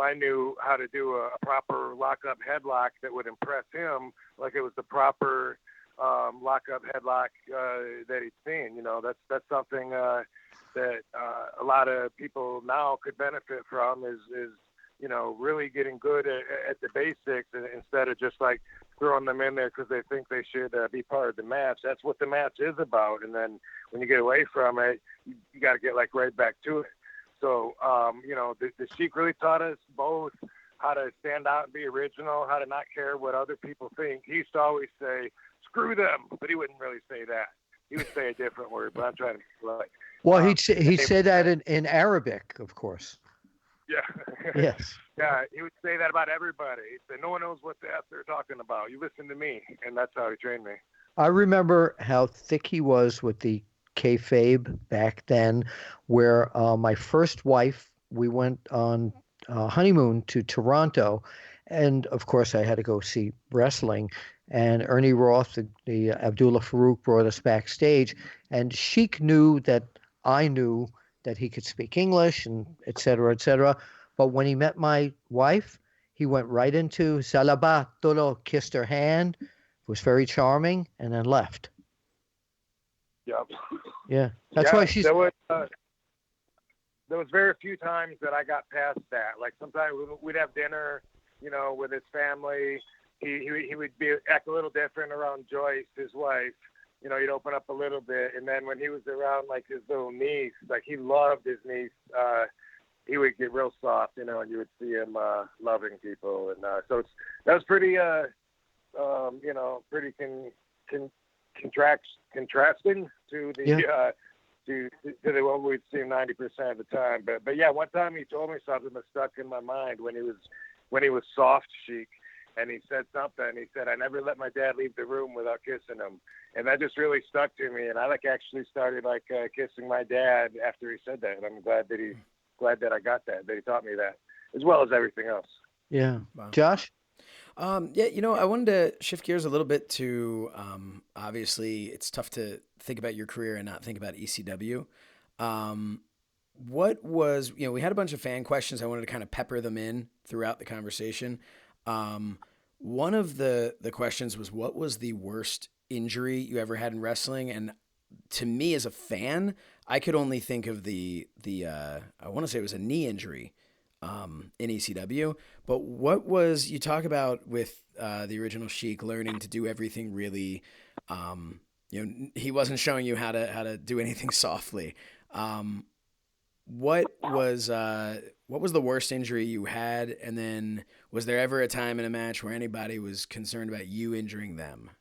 I knew how to do a proper lock-up headlock that would impress him, like it was the proper lock-up headlock that he'd seen. You know, that's something that a lot of people now could benefit from is you know, really getting good at the basics instead of just like throwing them in there because they think they should be part of the match. That's what the match is about. And then when you get away from it, you got to get like right back to it. So, you know, the Sheik really taught us both how to stand out and be original, how to not care what other people think. He used to always say, screw them, but he wouldn't really say that. He would say a different word, but I'm trying to like. Well, he'd say that in Arabic, of course. Yeah. Yes. Yeah, he would say that about everybody. He'd say, no one knows what the F they're talking about. You listen to me. And that's how he trained me. I remember how thick he was with the kayfabe back then, where my first wife, we went on honeymoon to Toronto. And, of course, I had to go see wrestling. And Ernie Roth, the Abdullah Farouk, brought us backstage. And Sheik knew that I knew that he could speak English and et cetera, et cetera. But when he met my wife, he went right into Salabat Tolo, kissed her hand, was very charming, and then left. Yep. Yeah. That's why she's... There was very few times that I got past that. Like sometimes we'd have dinner, you know, with his family. He would act a little different around Joyce, his wife. You know, he'd open up a little bit. And then when he was around, like, his little niece, like, he loved his niece, he would get real soft, you know, and you would see him loving people. And so that was pretty, you know, pretty contrasting to the to the what we'd see 90% of the time. But yeah, one time he told me something that stuck in my mind when he was soft Sheik. And he said something. He said, I never let my dad leave the room without kissing him. And that just really stuck to me. And I actually started kissing my dad after he said that. And I'm glad that I got that he taught me that, as well as everything else. Yeah. Wow. Josh? Yeah, you know, I wanted to shift gears a little bit to, obviously it's tough to think about your career and not think about ECW. What was, you know, we had a bunch of fan questions. I wanted to kind of pepper them in throughout the conversation. One of the questions was, what was the worst injury you ever had in wrestling? And to me as a fan, I could only think of the I want to say it was a knee injury, in ECW, but what was, you talk about with, the original Sheik learning to do everything really, you know, he wasn't showing you how to do anything softly. What was the worst injury you had? And then was there ever a time in a match where anybody was concerned about you injuring them?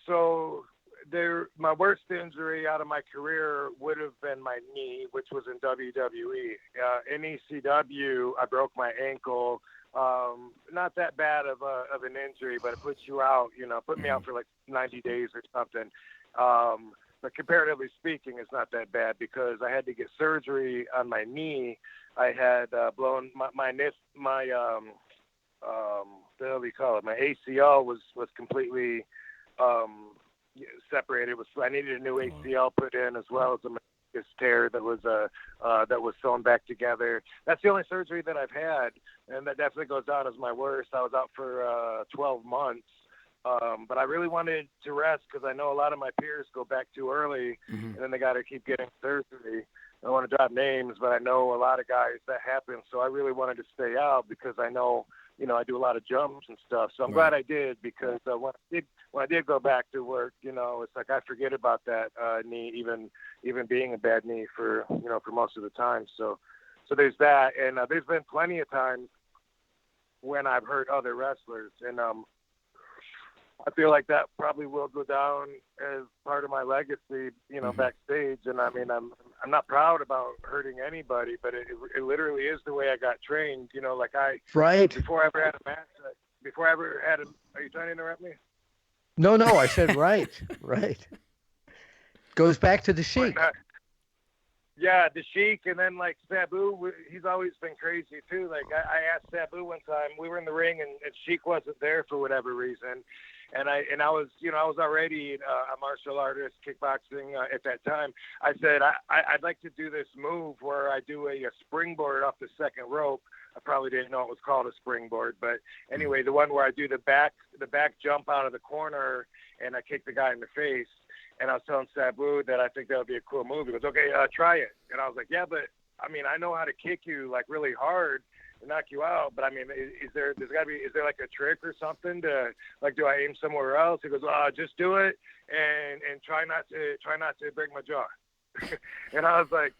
So my worst injury out of my career would have been my knee, which was in WWE. In ECW, I broke my ankle. Not that bad of an injury, but it puts you out, you know, put me out for like 90 days or something. But comparatively speaking, it's not that bad because I had to get surgery on my knee. I had blown my the hell do you call it? My ACL was completely separated. I needed a new ACL put in as well as a meniscus tear that was sewn back together. That's the only surgery that I've had, and that definitely goes down as my worst. I was out for 12 months. But I really wanted to rest because I know a lot of my peers go back too early, and then they got to keep getting surgery. I don't want to drop names, but I know a lot of guys that happens. So I really wanted to stay out because I know, you know, I do a lot of jumps and stuff. So I'm glad I did because when I did go back to work, you know, it's like I forget about that knee, even being a bad knee for most of the time. So there's that, and there's been plenty of times when I've hurt other wrestlers, and I feel like that probably will go down as part of my legacy, you know, backstage. And I mean, I'm not proud about hurting anybody, but it literally is the way I got trained. You know, like before I ever had a match, are you trying to interrupt me? No, I said right. Goes back to the Sheik. Yeah, the Sheik, and then like Sabu, he's always been crazy too. Like I asked Sabu one time, we were in the ring and Sheik wasn't there for whatever reason. And I was, you know, I was already a martial artist, kickboxing at that time. I said, I'd like to do this move where I do a springboard off the second rope. I probably didn't know it was called a springboard, but anyway, the one where I do the back jump out of the corner and I kick the guy in the face. And I was telling Sabu that I think that would be a cool move. He goes, okay, try it. And I was like, yeah, but I mean, I know how to kick you like really hard to knock you out, but I mean, is there like a trick or something to, like, do I aim somewhere else? He goes, just do it and try not to break my jaw. And I was like,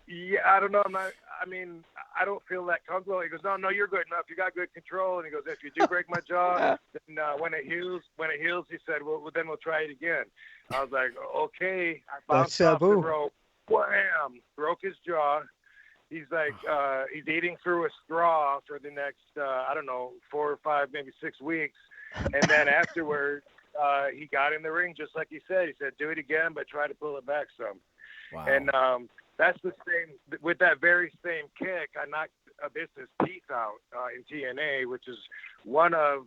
yeah, I don't know. I don't feel that comfortable. He goes, no, you're good enough. You got good control. And he goes, if you do break my jaw, then when it heals, he said, well, then we'll try it again. I was like, okay. I bounced off the rope, wham, broke his jaw. He's like, he's eating through a straw for the next, 4 or 5, maybe 6 weeks. And then afterward, he got in the ring just like he said. He said, do it again, but try to pull it back some. Wow. And that's the same, with that very same kick, I knocked Abyss's teeth out in TNA, which is one of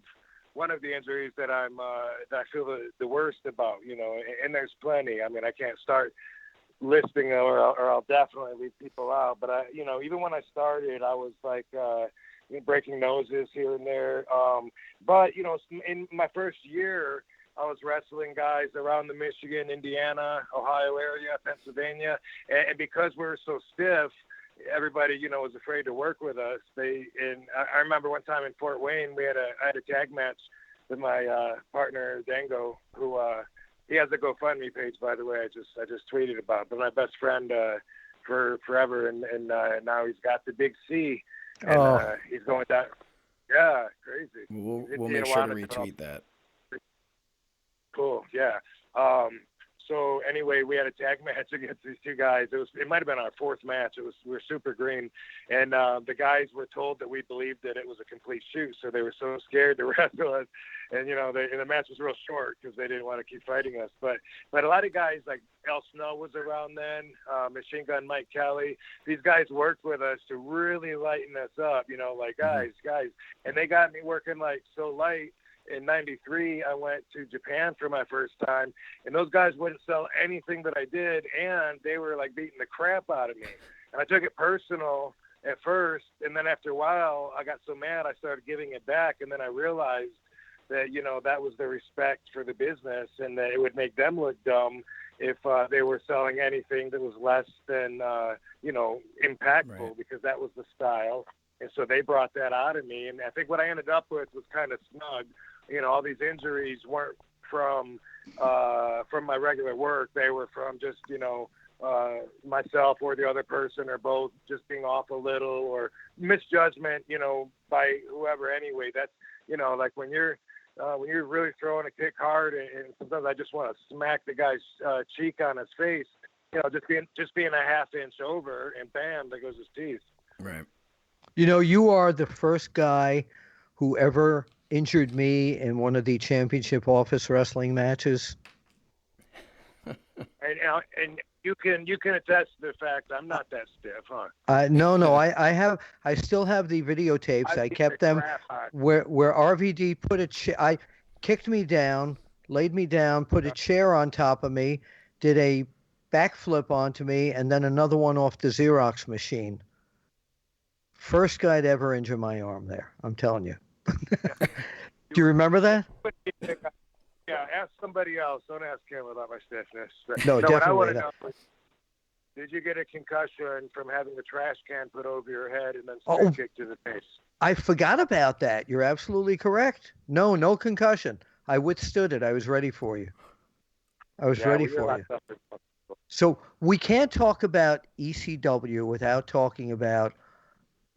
the injuries that that I feel the worst about, you know, and there's plenty. I mean, I can't start listing or I'll definitely leave people out. But even when I started, I was like breaking noses here and there. But, you know, in my first year, I was wrestling guys around the Michigan, Indiana, Ohio area, Pennsylvania. And because we were so stiff, everybody, you know, was afraid to work with us. I remember one time in Fort Wayne, I had a tag match with my partner, Dango, who he has a GoFundMe page, by the way. I just tweeted about. But my best friend for forever, and now he's got the big C, and he's going down. Yeah, crazy. We'll make sure to retweet that. Cool. Yeah. So anyway, we had a tag match against these two guys. It might have been our fourth match. We were super green, and the guys were told that we believed that it was a complete shoot, so they were so scared to wrestle us. And you know, the match was real short because they didn't want to keep fighting us. But a lot of guys like El Snow was around then, Machine Gun Mike Kelly. These guys worked with us to really lighten us up. You know, like guys, and they got me working like so light. In '93, I went to Japan for my first time, and those guys wouldn't sell anything that I did, and they were like beating the crap out of me. And I took it personal at first, and then after a while, I got so mad I started giving it back, and then I realized that, you know, that was the respect for the business, and that it would make them look dumb if they were selling anything that was less than, impactful, right. Because that was the style. And so they brought that out of me, and I think what I ended up with was kind of snug. You know, all these injuries weren't from my regular work. They were from just, you know, myself or the other person or both just being off a little or misjudgment, you know, by whoever anyway. That's, you know, like when you're really throwing a kick hard and sometimes I just want to smack the guy's cheek on his face, you know, just being a half inch over and bam, there goes his teeth. Right. You know, you are the first guy who ever injured me in one of the championship office wrestling matches. And you can attest to the fact I'm not that stiff, huh? No, I still have the videotapes. I kept them where RVD put kicked me down, laid me down, put a chair on top of me, did a backflip onto me, and then another one off the Xerox machine. First guy to ever injure my arm there. I'm telling you. Do you remember that? Yeah, ask somebody else. Don't ask him about my stiffness. No, definitely. What I want to know is, did you get a concussion from having the trash can put over your head and then kicked to the face? I forgot about that. You're absolutely correct. No concussion. I withstood it. I was ready for you. So we can't talk about ECW without talking about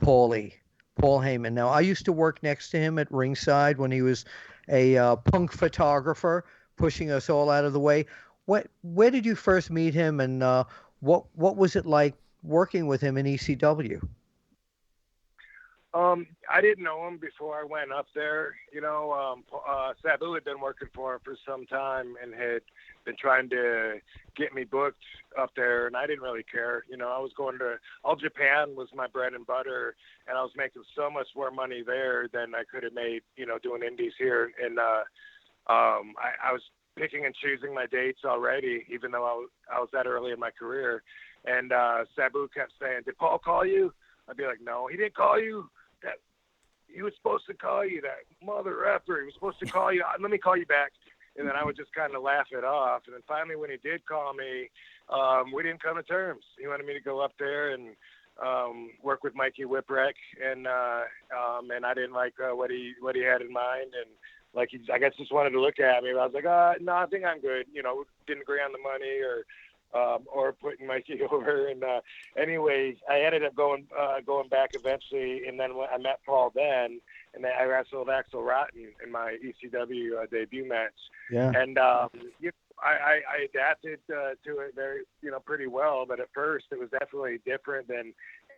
Paulie Paul Heyman. Now, I used to work next to him at ringside when he was a punk photographer, pushing us all out of the way. Where did you first meet him, and what was it like working with him in ECW? I didn't know him before I went up there. Sabu had been working for him for some time and had been trying to get me booked up there, and I didn't really care. I was going to All Japan was my bread and butter, and I was making so much more money there than I could have made, doing indies here. And I was picking and choosing my dates already, even though I was that early in my career. And Sabu kept saying, "Did Paul call you?" I'd be like, "No, he didn't call you. That he was supposed to call you, that mother effer. He was supposed to call you. Let me call you back." And then I would just kind of laugh it off. And then finally, when he did call me, we didn't come to terms. He wanted me to go up there and work with Mikey Whipwreck, and I didn't like what he had in mind, and like I guess just wanted to look at me. But I was like, no, I think I'm good. Didn't agree on the money or putting Mikey over. And anyway, I ended up going back eventually, and then when I met Paul then, and then I wrestled Axel Rotten in my ECW debut match. Yeah. And I adapted to it very, pretty well. But at first, it was definitely different than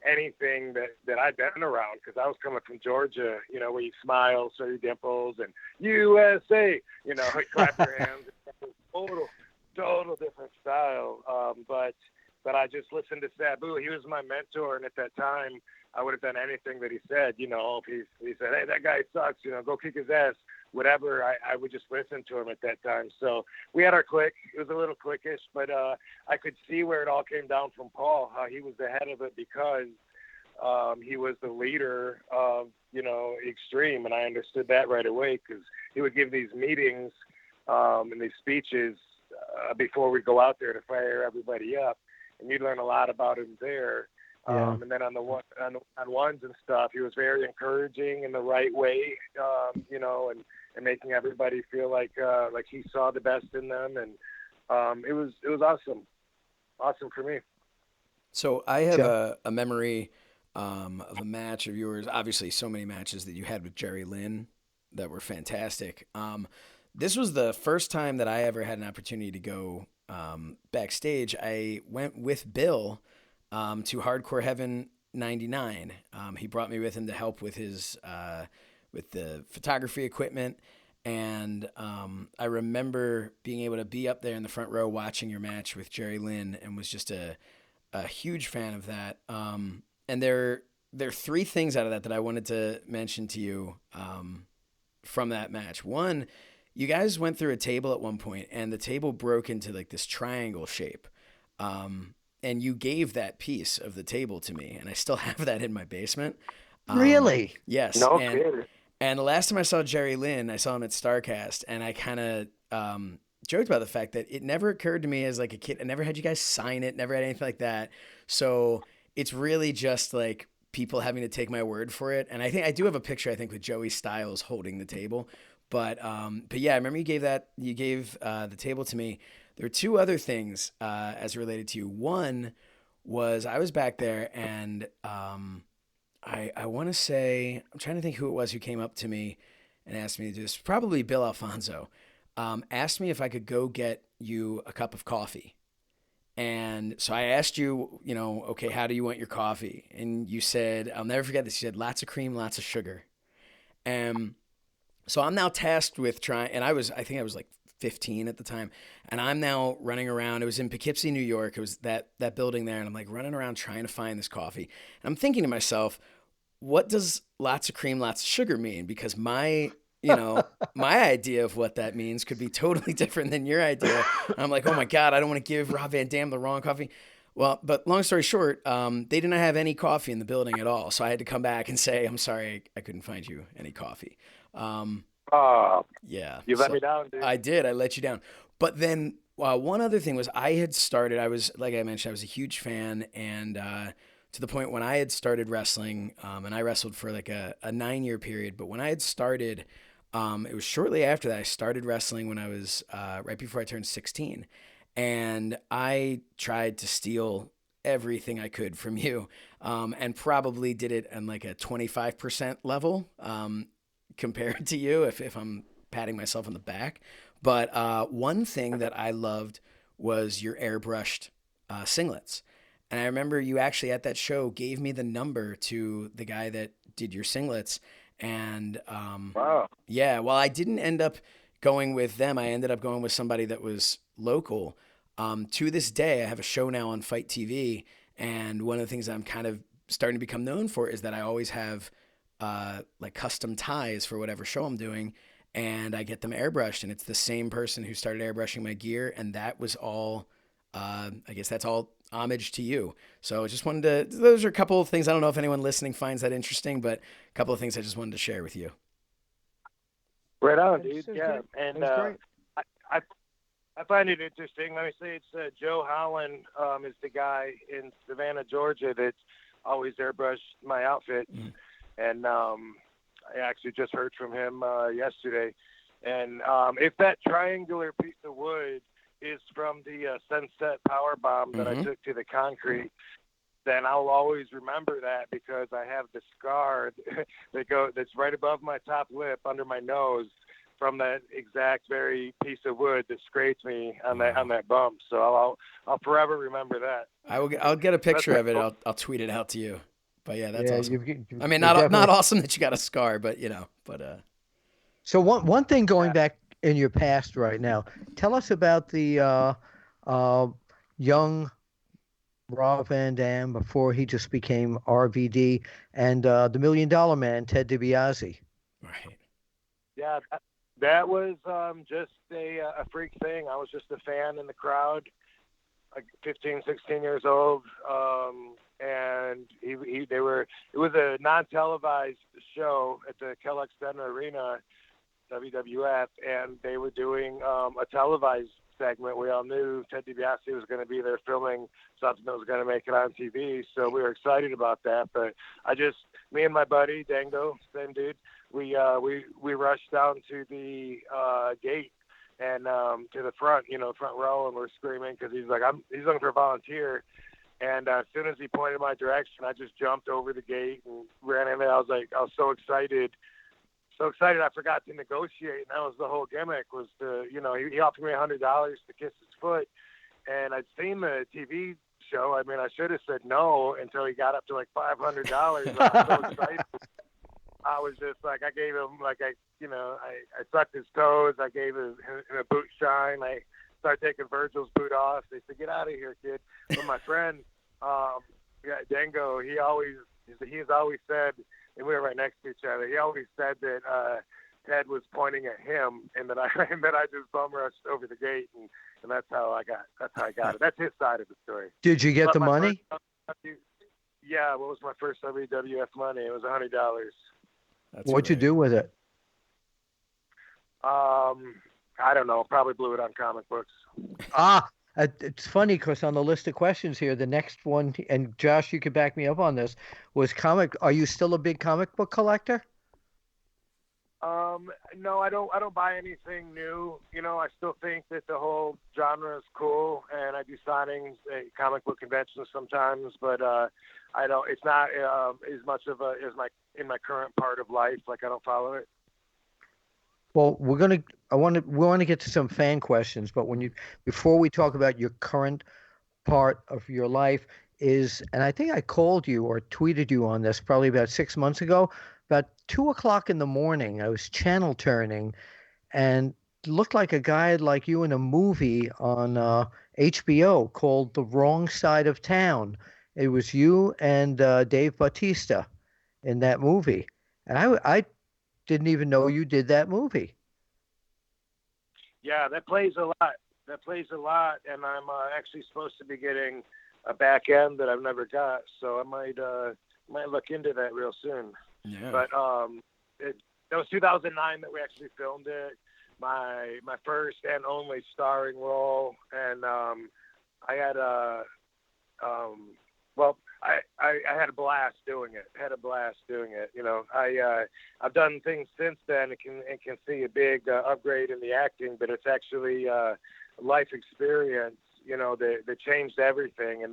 anything that I'd been around, because I was coming from Georgia, where you smile, show your dimples, and USA, clap your hands. Total different style. But I just listened to Sabu. He was my mentor, and at that time, I would have done anything that he said. If he said, "Hey, that guy sucks, go kick his ass," whatever, I would just listen to him at that time. So we had our click. It was a little clickish, but I could see where it all came down from Paul, how he was the head of it, because he was the leader of, Extreme, and I understood that right away, because he would give these meetings and these speeches before we go out there to fire everybody up, and you'd learn a lot about him there. Yeah. And then on ones and stuff, he was very encouraging in the right way, and making everybody feel like he saw the best in them, and it was awesome for me. So I have a memory of a match of yours. Obviously, so many matches that you had with Jerry Lynn that were fantastic. This was the first time that I ever had an opportunity to go backstage. I went with Bill to Hardcore Heaven '99. He brought me with him to help with his with the photography equipment, and I remember being able to be up there in the front row watching your match with Jerry Lynn, and was just a huge fan of that. And there are three things out of that I wanted to mention to you from that match. One, you guys went through a table at one point, and the table broke into like this triangle shape. And you gave that piece of the table to me, and I still have that in my basement. Really? Yes. No kidding. And the last time I saw Jerry Lynn, I saw him at StarCast, and I kind of joked about the fact that it never occurred to me as like a kid. I never had you guys sign it, never had anything like that. So it's really just like people having to take my word for it. And I think I do have a picture, I think, with Joey Styles holding the table. But yeah, I remember you gave the table to me. There were two other things as related to you. One was I was back there, and I want to say, I'm trying to think who it was who came up to me and asked me to do this. Probably Bill Alfonso. Asked me if I could go get you a cup of coffee. And so I asked you, okay, how do you want your coffee? And you said, I'll never forget this. You said, lots of cream, lots of sugar. So I'm now tasked with trying, and I think I was like 15 at the time, and I'm now running around. It was in Poughkeepsie, New York. It was that building there, and I'm like running around trying to find this coffee. And I'm thinking to myself, what does lots of cream, lots of sugar mean? Because my idea of what that means could be totally different than your idea. And I'm like, oh my God, I don't want to give Rob Van Dam the wrong coffee. Well, but long story short, they didn't have any coffee in the building at all. So I had to come back and say, I'm sorry, I couldn't find you any coffee. Yeah. You let me down, dude. I did. I let you down. But then one other thing was I was, like I mentioned, I was a huge fan, and to the point when I had started wrestling, and I wrestled for like a 9-year period, but when I had started, it was shortly after that I started wrestling when I was right before I turned 16. And I tried to steal everything I could from you, and probably did it on like a 25% level compared to you if I'm patting myself on the back. But one thing that I loved was your airbrushed singlets. And I remember you actually at that show gave me the number to the guy that did your singlets. And Wow. yeah, well, I didn't end up going with them. I ended up going with somebody that was local. To this day, I have a show now on Fight TV. And one of the things I'm kind of starting to become known for is that I always have like custom ties for whatever show I'm doing. And I get them airbrushed. And it's the same person who started airbrushing my gear. And that was all, I guess that's all homage to you. So I just wanted to, those are a couple of things. I don't know if anyone listening finds that interesting, but a couple of things I just wanted to share with you. Right on, dude. Yeah. Great. And Great. I find it interesting. Let me say it's Joe Holland is the guy in Savannah, Georgia that always airbrushed my outfit. Mm. And I actually just heard from him yesterday. And if that triangular piece of wood is from the Sunset Power Bomb that I took to the concrete, then I'll always remember that because I have the scar that's right above my top lip under my nose from that exact very piece of wood that scraped me on that bump. So I'll forever remember that. I'll get a picture of it. I'll tweet it out to you. But yeah, that's awesome. You've I mean, not awesome that you got a scar, but So one thing going back in your past right now, tell us about the young Rob Van Dam before he just became RVD and the $1 Million Man, Ted DiBiase. Right. Yeah, that was just a freak thing. I was just a fan in the crowd, like 15, 16 years old. And it was a non-televised show at the Kellogg Center Arena, WWF, and they were doing a televised segment. We all knew Ted DiBiase was going to be there filming something that was going to make it on TV, so we were excited about that. But me and my buddy Dango, same dude, we rushed down to the gate and to the front, front row, and we're screaming because he's looking for a volunteer. And as soon as he pointed my direction, I just jumped over the gate and ran in there. I was so excited. I forgot to negotiate, and that was the whole gimmick. Was to, he offered me $100 to kiss his foot, and I'd seen the TV show. I mean, I should have said no until he got up to like $500. I was so excited. I was just like, I gave him I sucked his toes. I gave him a boot shine. I started taking Virgil's boot off. They said, "Get out of here, kid." But my friend, Dango, he has always said, and we were right next to each other. He always said that Ted was pointing at him, and that I just bum rushed over the gate, and that's how I got it. That's his side of the story. Did you get the money? Yeah, what was my first WWF money? It was $100. What'd you do with it? I don't know. Probably blew it on comic books. It's funny because on the list of questions here, the next one, and Josh, you could back me up on this, was comic. Are you still a big comic book collector? No, I don't buy anything new. I still think that the whole genre is cool, and I do signings at comic book conventions sometimes, but I don't. It's not as much of in my current part of life. Like I don't follow it. Well, we want to get to some fan questions, but before we talk about your current part of your life and I think I called you or tweeted you on this probably about 6 months ago, about 2:00 in the morning, I was channel turning and looked like a guy like you in a movie on HBO called The Wrong Side of Town. It was you and Dave Bautista in that movie. And I didn't even know you did that movie. Yeah, that plays a lot. And I'm actually supposed to be getting a back end that I've never got, so I might look into that real soon. Yeah. But it was 2009 that we actually filmed it. My first and only starring role, and I had I had a blast doing it. I've done things since then and can see a big upgrade in the acting, but it's actually life experience, that changed everything. And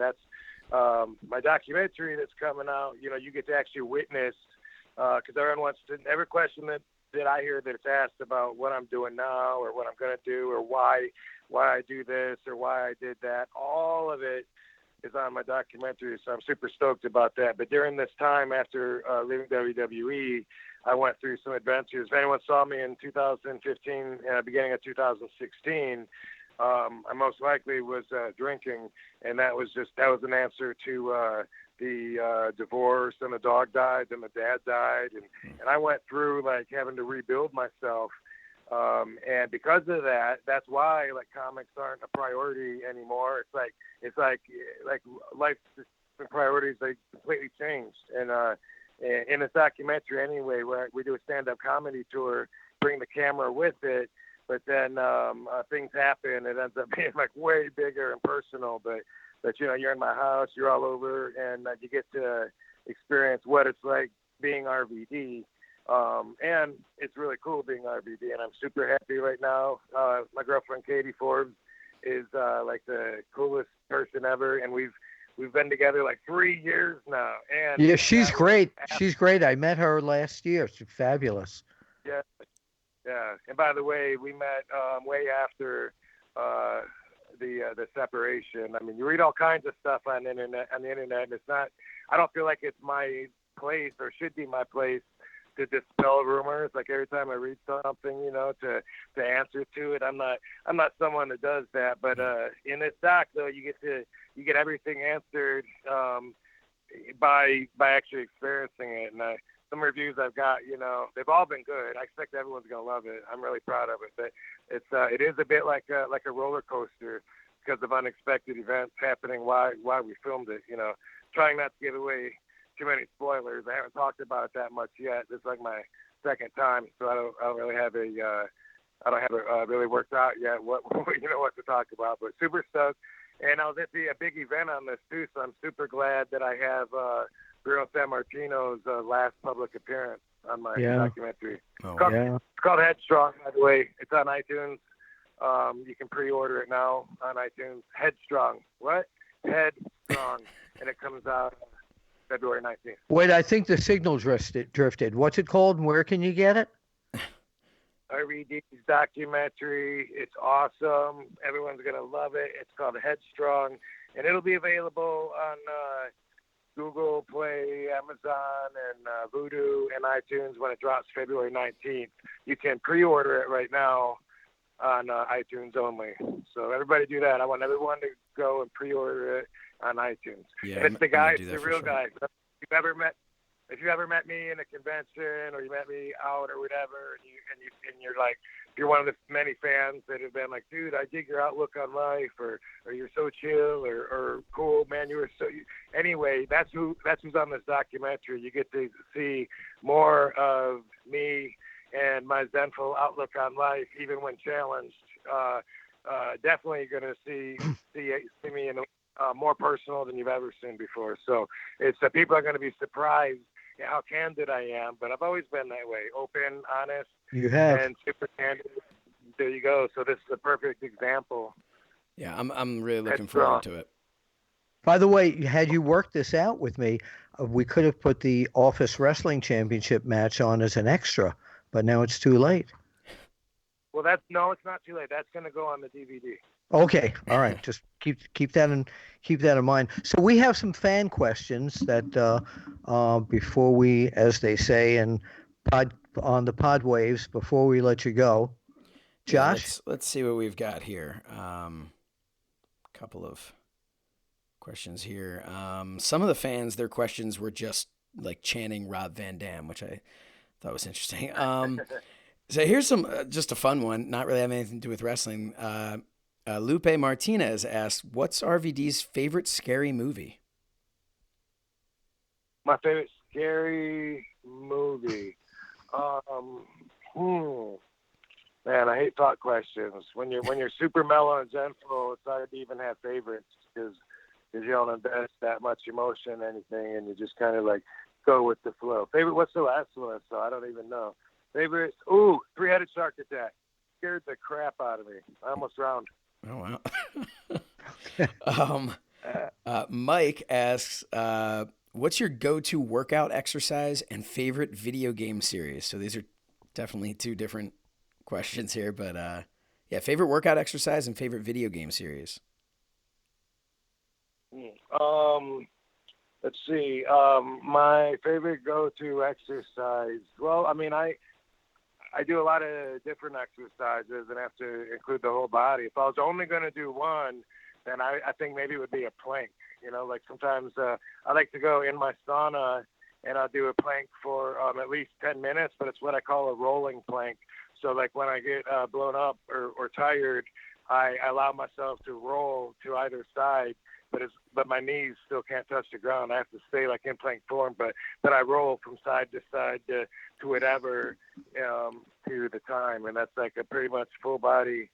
my documentary that's coming out, you get to actually witness, because everyone wants to, every question that I hear that it's asked about what I'm doing now or what I'm going to do or why I do this or why I did that, all of it is on my documentary, so I'm super stoked about that. But during this time after leaving WWE, I went through some adventures. If anyone saw me in 2015, beginning of 2016, I most likely was drinking, and that was an answer to the divorce, and the dog died, and the dad died, and I went through like having to rebuild myself. And because of that, that's why like comics aren't a priority anymore. It's like life's priorities, they completely changed. And in this documentary anyway, where we do a stand-up comedy tour, bring the camera with it, but then things happen. It ends up being like way bigger and personal. But you're in my house, you're all over, and you get to experience what it's like being RVD. And it's really cool being RVD, and I'm super happy right now. My girlfriend Katie Forbes is like the coolest person ever, and we've been together like 3 years now. And yeah, she's great. She's great. I met her last year. She's fabulous. Yeah. And by the way, we met way after the separation. I mean, you read all kinds of stuff on the internet, and it's not. I don't feel like it's my place or should be my place to dispel rumors. Like every time I read something, to answer to it. I'm not someone that does that. But in this doc, though, you get everything answered by actually experiencing it. And some reviews I've got, they've all been good. I expect everyone's gonna love it. I'm really proud of it. But it is a bit like a roller coaster because of unexpected events happening while we filmed it. Trying not to give away too many spoilers. I haven't talked about it that much yet. This is like my second time, so I don't really have really worked out yet what to talk about. But super stoked, and I'll just be a big event on this too. So I'm super glad that I have Bruno Sammartino's last public appearance on my documentary. It's called Headstrong, by the way. It's on iTunes. You can pre-order it now on iTunes. Headstrong. What? Headstrong, and it comes out February 19th. Wait, I think the signal drifted. What's it called, and where can you get it? RVD's documentary. It's awesome. Everyone's going to love it. It's called Headstrong, and it'll be available on Google Play, Amazon, and Vudu, and iTunes when it drops February 19th. You can pre-order it right now on iTunes only. So everybody do that. I want everyone to go and pre-order it on iTunes. Yeah, and it's the guy, the real sure. guy. If you ever met me in a convention or you met me out or whatever, and you're like, you're one of the many fans that have been like, dude, I dig your outlook on life, or you're so chill, or cool, man, you were so. Anyway, that's who's on this documentary. You get to see more of me and my zenful outlook on life, even when challenged. Definitely going to see me in more personal than you've ever seen before. So it's people are going to be surprised at how candid I am, but I've always been that way, open, honest, you have, and super candid. There you go. So this is a perfect example. Yeah, I'm really looking forward to it. By the way, had you worked this out with me, we could have put the Office Wrestling Championship match on as an extra, but now it's too late. Well, it's not too late. That's going to go on the DVD. Okay, all right. Just keep that in mind. So we have some fan questions that before we, as they say, on the pod waves, before we let you go, Josh. Yeah, let's see what we've got here. Couple of questions here. Some of the fans, their questions were just like chanting Rob Van Dam, which I thought was interesting. So here's some just a fun one, not really having anything to do with wrestling. Lupe Martinez asked, "What's RVD's favorite scary movie?" My favorite scary movie. Man, I hate thought questions. When you're super mellow and gentle, it's hard to even have favorites because you don't invest that much emotion in anything, and you just kind of like go with the flow. Favorite? What's the last one? So I don't even know. Favorite? Ooh, three-headed shark attack. Scared the crap out of me. I almost drowned. Oh wow. Mike asks, what's your go-to workout exercise and favorite video game series? So these are definitely two different questions here, but yeah, favorite workout exercise and favorite video game series. Let's see. My favorite go-to exercise. Well, I mean, I do a lot of different exercises and have to include the whole body. If I was only going to do one, then I think maybe it would be a plank. You know, like sometimes I like to go in my sauna and I'll do a plank for at least 10 minutes, but it's what I call a rolling plank. So like when I get blown up or tired, I allow myself to roll to either side, but my knees still can't touch the ground. I have to stay like in plank form, but I roll from side to side to whatever to the time, and that's like a pretty much full body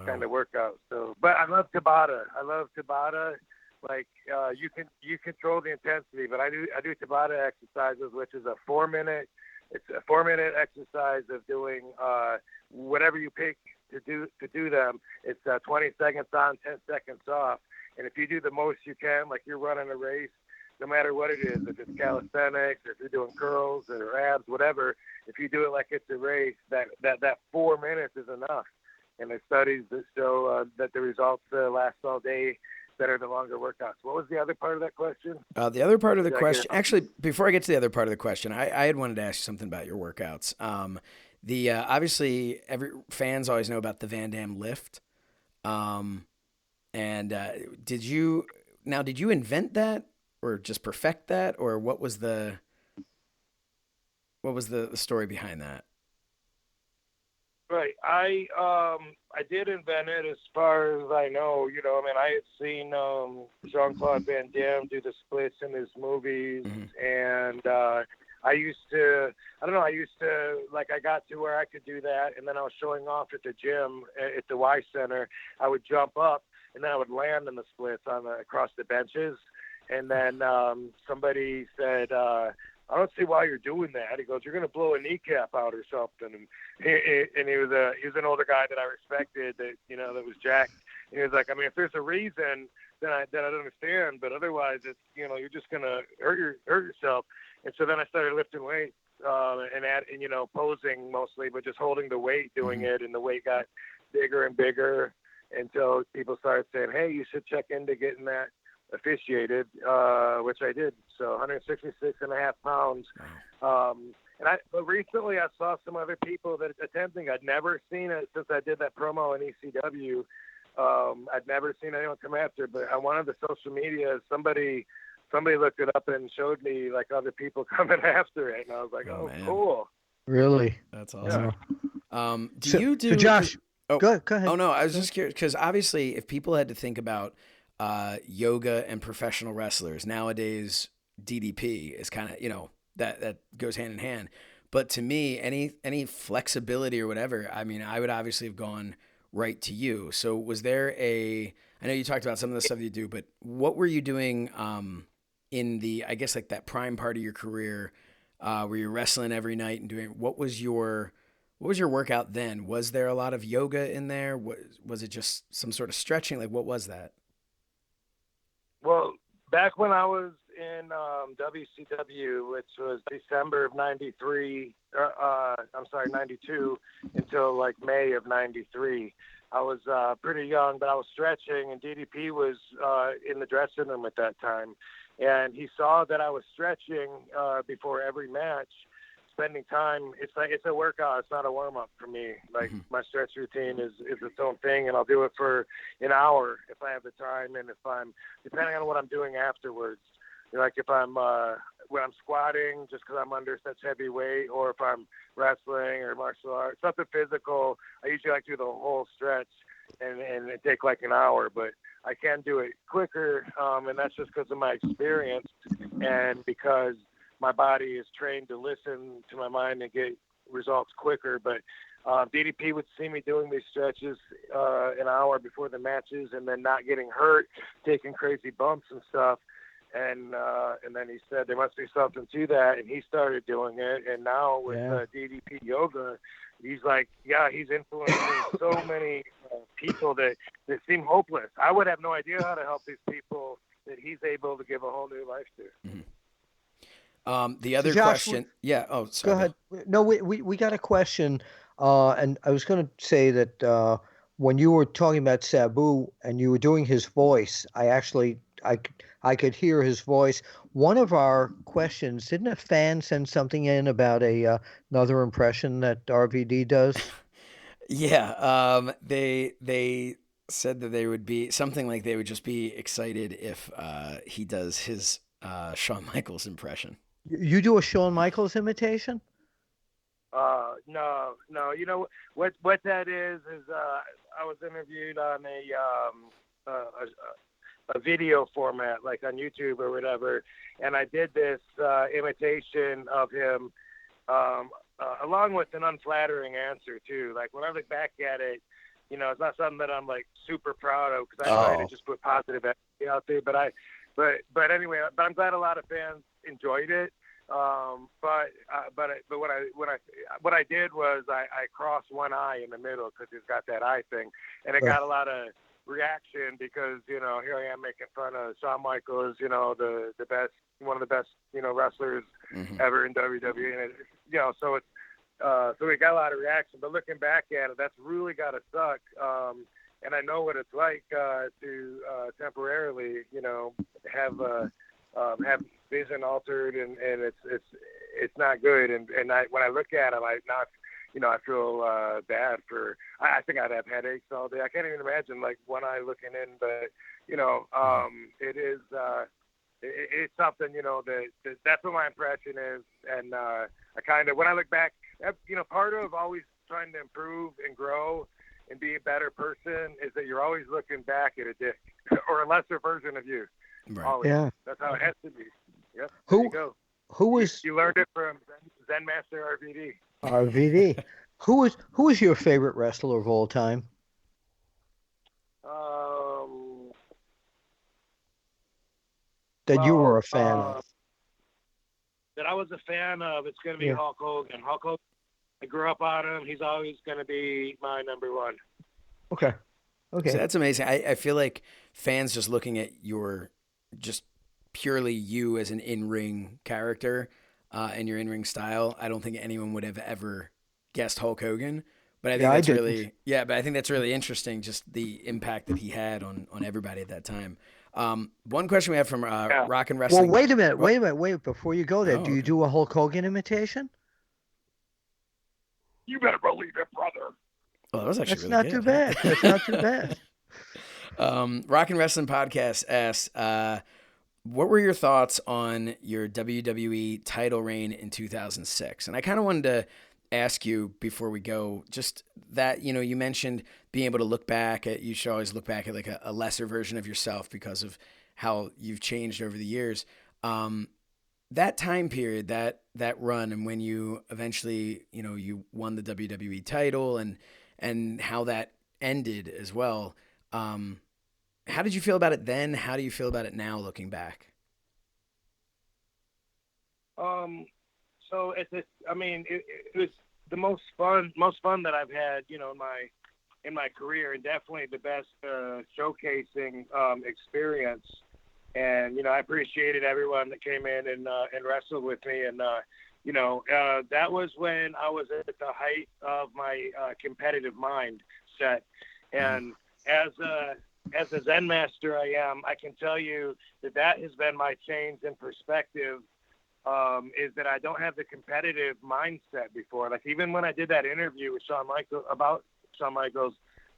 kind of workout. So, but I love Tabata. Like you control the intensity, but I do Tabata exercises, which is a 4-minute. It's a 4-minute exercise of doing whatever you pick to do them. It's 20 seconds on, 10 seconds off. And if you do the most you can, like you're running a race, no matter what it is, if it's calisthenics, or if you're doing curls or abs, whatever, if you do it like it's a race, that 4 minutes is enough. And there's studies that show that the results last all day better than longer workouts. What was the other part of that question? The other part of the question, actually, before I get to the other part of the question, I had wanted to ask you something about your workouts. Obviously, fans always know about the Van Damme lift. And did you invent that or just perfect that, or what was the story behind that? Right. I did invent it as far as I know. You know, I mean, I had seen Jean-Claude Van Damme do the splits in his movies, and I got to where I could do that, and then I was showing off at the gym at the Y Center. I would jump up, and then I would land in the splits across the benches, and then somebody said, I don't see why you're doing that. He goes, you're going to blow a kneecap out or something. And he was an older guy that I respected, that was jacked. And he was like, I mean, if there's a reason, then I don't understand. But otherwise, it's, you're just going to hurt yourself. And so then I started lifting weights and posing mostly, but just holding the weight, doing it. And the weight got bigger and bigger until people started saying, hey, you should check into getting that officiated, which I did. So 166.5 pounds. But recently I saw some other people that attempting. I'd never seen it since I did that promo in ECW. I'd never seen anyone come after, but on one of the social media, somebody looked it up and showed me like other people coming after it. And I was like, oh cool. Really? That's awesome. Yeah. So Josh, go ahead. Oh no, I was just curious because obviously if people had to think about yoga and professional wrestlers nowadays, DDP is kind of, that goes hand in hand. But to me, any flexibility or whatever, I mean, I would obviously have gone right to you. So was there I know you talked about some of the stuff you do, but what were you doing in the, I guess like that prime part of your career, where you're wrestling every night and doing, what was your workout then? Was there a lot of yoga in there? Was it just some sort of stretching? Like what was that? Well, back when I was in WCW, which was December of 92 until like May of 93. I was pretty young, but I was stretching, and DDP was in the dressing room at that time. And he saw that I was stretching before every match, spending time. It's a workout. It's not a warm up for me. Like my stretch routine is its own thing, and I'll do it for an hour if I have the time, and if I'm depending on what I'm doing afterwards. Like if I'm when I'm squatting, just because I'm under such heavy weight, or if I'm wrestling or martial arts, something physical, I usually like to do the whole stretch, and it take like an hour. But I can do it quicker, and that's just because of my experience and because my body is trained to listen to my mind and get results quicker. But DDP would see me doing these stretches an hour before the matches and then not getting hurt, taking crazy bumps and stuff. And then he said there must be something to that, and he started doing it. And now with DDP Yoga, he's like, he's influencing so many people that seem hopeless. I would have no idea how to help these people that he's able to give a whole new life to. Mm-hmm. The other Josh, question, sorry. Go ahead. No, we got a question, and I was going to say that when you were talking about Sabu and you were doing his voice, I could hear his voice. One of our questions, didn't a fan send something in about another impression that RVD does? Yeah, they said that they would be something like they would just be excited if he does his Shawn Michaels impression. You do a Shawn Michaels imitation? No. You know what that is I was interviewed on a video format, like on YouTube or whatever, and I did this imitation of him, along with an unflattering answer too. Like when I look back at it, you know, it's not something that I'm like super proud of because I try to just put positive energy out there. But anyway, I'm glad a lot of fans enjoyed it. But what I did was I crossed one eye in the middle because he's got that eye thing, and it got a lot of reaction because, you know, here I am making fun of Shawn Michaels, you know, the best, one of the best, you know, wrestlers ever in WWE, and it, you know, so it's so we got a lot of reaction. But looking back at it, that's really got to suck. And I know what it's like to temporarily, you know, have vision altered, and it's not good. And when I look at him, I feel bad for. I think I'd have headaches all day. I can't even imagine like one eye looking in, but you know, it is. It's something, you know, that's what my impression is, and I kind of, when I look back, you know, part of always trying to improve and grow and be a better person is that you're always looking back at a dick or a lesser version of you. Right. Always. Yeah. That's how it has to be. Yep. There you go. Who was you learned it from Zen Master RVD. RVD? Who is your favorite wrestler of all time? That you were a fan of. That I was a fan of. It's going to be Hulk Hogan. Hulk Hogan. I grew up on him. He's always going to be my number one. Okay. So that's amazing. I feel like fans just looking at your just purely you as an in-ring character and your in-ring style, I don't think anyone would have ever guessed Hulk Hogan. But I think I think that's really interesting, just the impact that he had on everybody at that time. One question we have from Rock and Wrestling. Well, wait a minute. Before you go there, do you do a Hulk Hogan imitation? You better believe it, brother. Oh, that was actually That's really good. That's not too bad. Rock and Wrestling Podcast asks, what were your thoughts on your WWE title reign in 2006? And I kind of wanted to ask you before we go, just that, you know, you mentioned being able to look back at, you should always look back at like a lesser version of yourself because of how you've changed over the years. That time period, that run, and when you eventually, you know, you won the WWE title and how that ended as well. How did you feel about it then? How do you feel about it now looking back? So it was the most fun that I've had, you know, in my career, and definitely the best showcasing experience. And, you know, I appreciated everyone that came in and wrestled with me. And, you know, that was when I was at the height of my competitive mindset. And as a Zen master I am, I can tell you that has been my change in perspective, is that I don't have the competitive mindset before. Like even when I did that interview with Shawn Michaels,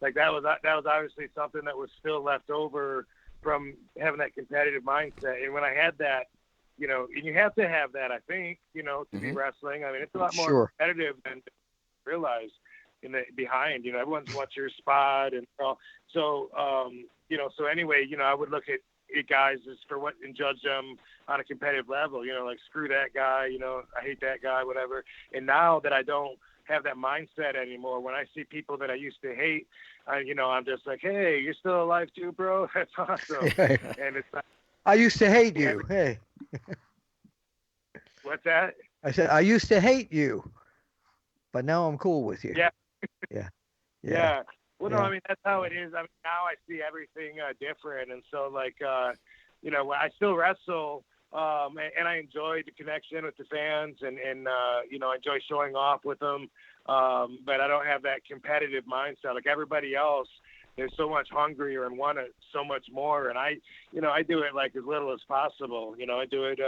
like that was obviously something that was still left over from having that competitive mindset. And when I had that, you know, and you have to have that, I think, you know, to be wrestling. I mean, it's a lot more competitive than realize behind, you know, everyone's wants your spot and all. So, you know, so anyway, you know, I would look at guys as for what and judge them on a competitive level, you know, like screw that guy, you know, I hate that guy, whatever. And now that I don't have that mindset anymore, when I see people that I used to hate, you know, I'm just like, hey, you're still alive too, bro. That's awesome. And it's I used to hate you. Hey, What's that? I said I used to hate you, but now I'm cool with you. Yeah. Yeah. Yeah. Well, no, Yeah. I mean, that's how it is. I mean, now I see everything different. And so, like, I still wrestle, and I enjoy the connection with the fans and I enjoy showing off with them. But I don't have that competitive mindset. Like everybody else, they're so much hungrier and want it so much more. And I do it like as little as possible. I do it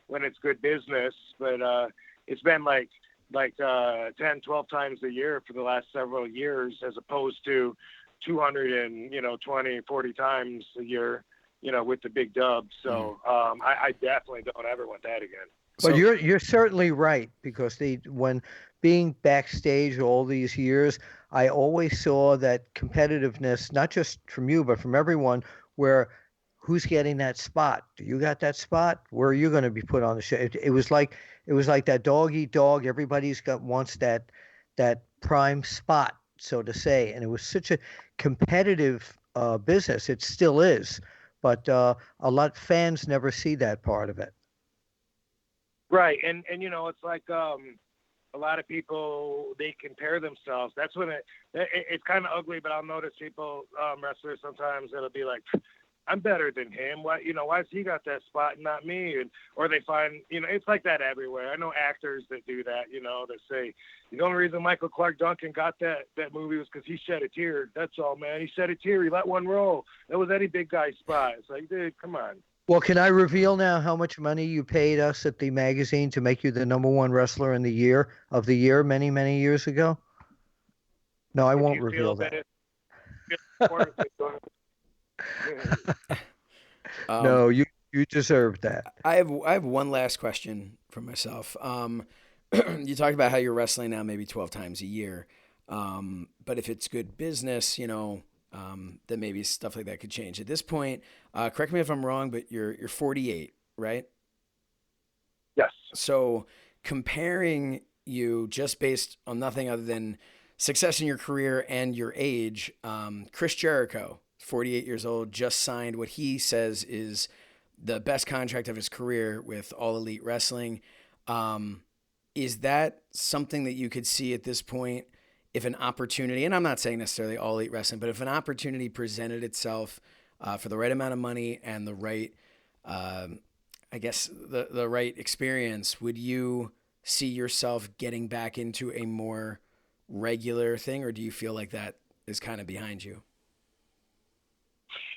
when it's good business, but it's been like 10, 12 times a year for the last several years, as opposed to 220, 40 times a year, with the big dubs. So I definitely don't ever want that again. But So- you're certainly right, because when being backstage all these years, I always saw that competitiveness, not just from you, but from everyone, where who's getting that spot? Do you got that spot? Where are you going to be put on the show? It was like that dog eat dog. Everybody's wants that prime spot, so to say. And it was such a competitive business. It still is, but a lot fans never see that part of it. Right. And it's like, a lot of people, they compare themselves. That's when it's kind of ugly, but I'll notice people, wrestlers sometimes, it'll be like, I'm better than him. Why has he got that spot and not me? Or they find, it's like that everywhere. I know actors that do that, that say, the only reason Michael Clark Duncan got that movie was because he shed a tear. That's all, man. He shed a tear. He let one roll. That was any big guy's spot. It's like, dude, come on. Well, can I reveal now how much money you paid us at the magazine to make you the #1 wrestler in the year many, many years ago? No, I If won't you reveal feel that. No, you deserve that. I have one last question for myself. You talked about how you're wrestling now maybe 12 times a year, but if it's good business, then maybe stuff like that could change. At this point, correct me if I'm wrong, but you're 48, right? Yes. So comparing you just based on nothing other than success in your career and your age, Chris Jericho, 48 years old, just signed what he says is the best contract of his career with All Elite Wrestling. Is that something that you could see at this point if an opportunity, and I'm not saying necessarily All Elite Wrestling, but if an opportunity presented itself for the right amount of money and the right, the right experience, would you see yourself getting back into a more regular thing, or do you feel like that is kind of behind you?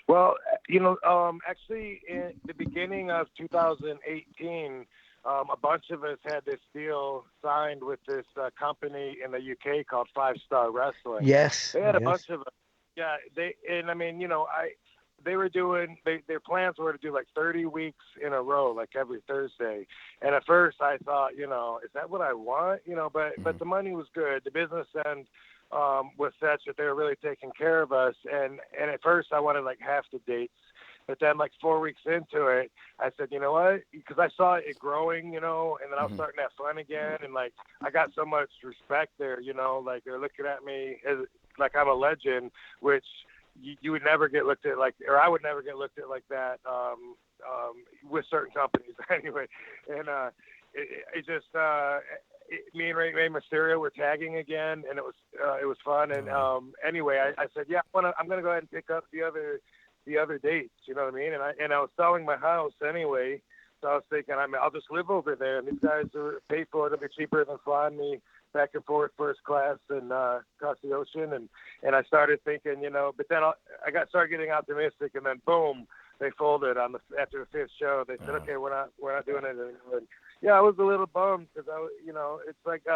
Well, actually, in the beginning of 2018, a bunch of us had this deal signed with this company in the UK called 5 Star Wrestling. Yes. They had a yes. bunch of us. Yeah, they were doing, their plans were to do like 30 weeks in a row, like every Thursday. And at first I thought, is that what I want? But the money was good. The business end was such that they were really taking care of us. And at first I wanted like half the dates. But then like 4 weeks into it, I said, you know what? Because I saw it growing, and then I was starting to have fun again. And like, I got so much respect there, like they're looking at me as like I'm a legend, which you would never get looked at like, or I would never get looked at like that with certain companies anyway. And me and Rey Mysterio were tagging again, and it was fun. And anyway, I said, yeah, I'm gonna go ahead and pick up the other dates. You know what I mean? And I was selling my house anyway, so I was thinking, I'll just live over there, and these guys are paid for it. It'll be cheaper than flying me back and forth first class and across the ocean. And I started thinking, but then I started getting optimistic, and then boom, they folded after the 5th show. They said, okay, we're not doing it anymore. Yeah, I was a little bummed because it's like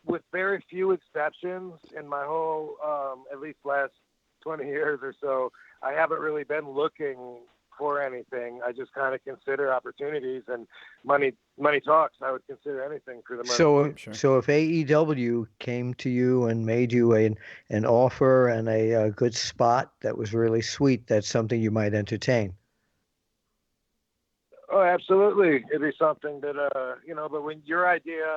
with very few exceptions in my whole at least last 20 years or so, I haven't really been looking for anything. I just kind of consider opportunities, and money talks. I would consider anything for the money. So if AEW came to you and made you an offer and a good spot that was really sweet, that's something you might entertain. Oh, absolutely. It'd be something that, but when your idea,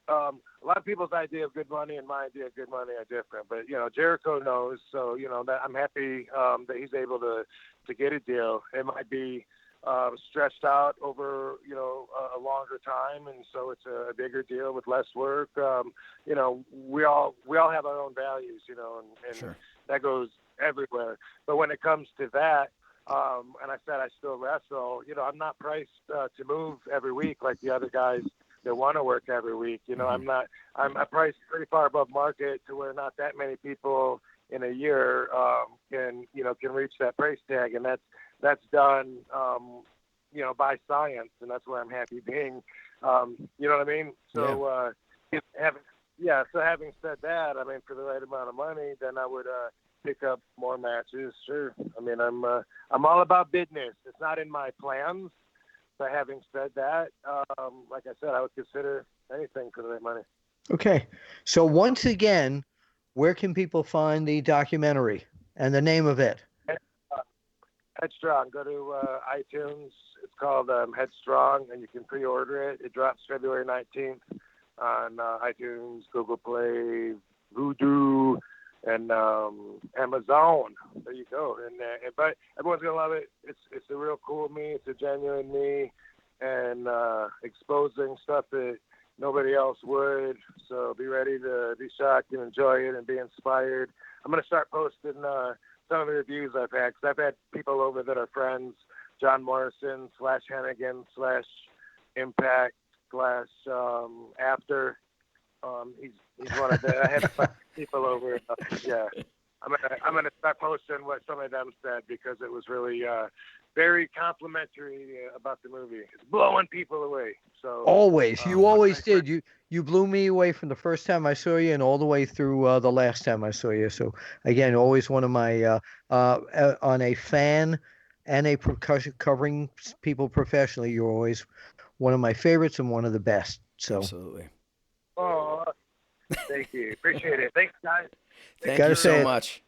a lot of people's idea of good money and my idea of good money are different, but, Jericho knows. So, that I'm happy that he's able to get a deal. It might be stretched out over, a longer time. And so it's a bigger deal with less work. We all have our own values, and Sure. that goes everywhere. But when it comes to that, and I said I still wrestle, I'm not priced to move every week like the other guys that want to work every week. I'm priced pretty far above market to where not that many people in a year can reach that price tag, and that's done by science, and that's where I'm happy being. You know what I mean? So having said that, I mean, for the right amount of money, then I would pick up more matches. Sure. I mean, I'm all about business. It's not in my plans, but having said that, like I said, I would consider anything for the right money. Okay. So once again, where can people find the documentary and the name of it? Headstrong. Go to iTunes. It's called Headstrong, and you can pre-order it. It drops February 19th on iTunes, Google Play, Vudu, and Amazon. There you go. But everyone's gonna love it. It's a real cool me. It's a genuine me, and exposing stuff that nobody else would. So be ready to be shocked and enjoy it and be inspired. I'm gonna start posting some of the reviews I've had, because I've had people over that are friends. John Morrison / Hennigan / Impact / Apter. He's one of the. I had 5 people over. Yeah, I'm gonna start posting what some of them said, because it was really very complimentary about the movie. It's blowing people away. So Always, you always did. You blew me away from the first time I saw you and all the way through the last time I saw you. So again, always one of my on a fan and a percussion covering people professionally. You're always one of my favorites and one of the best. So Absolutely. Oh, thank you. Appreciate it. Thanks, guys. Thank Gotta you say so it. much.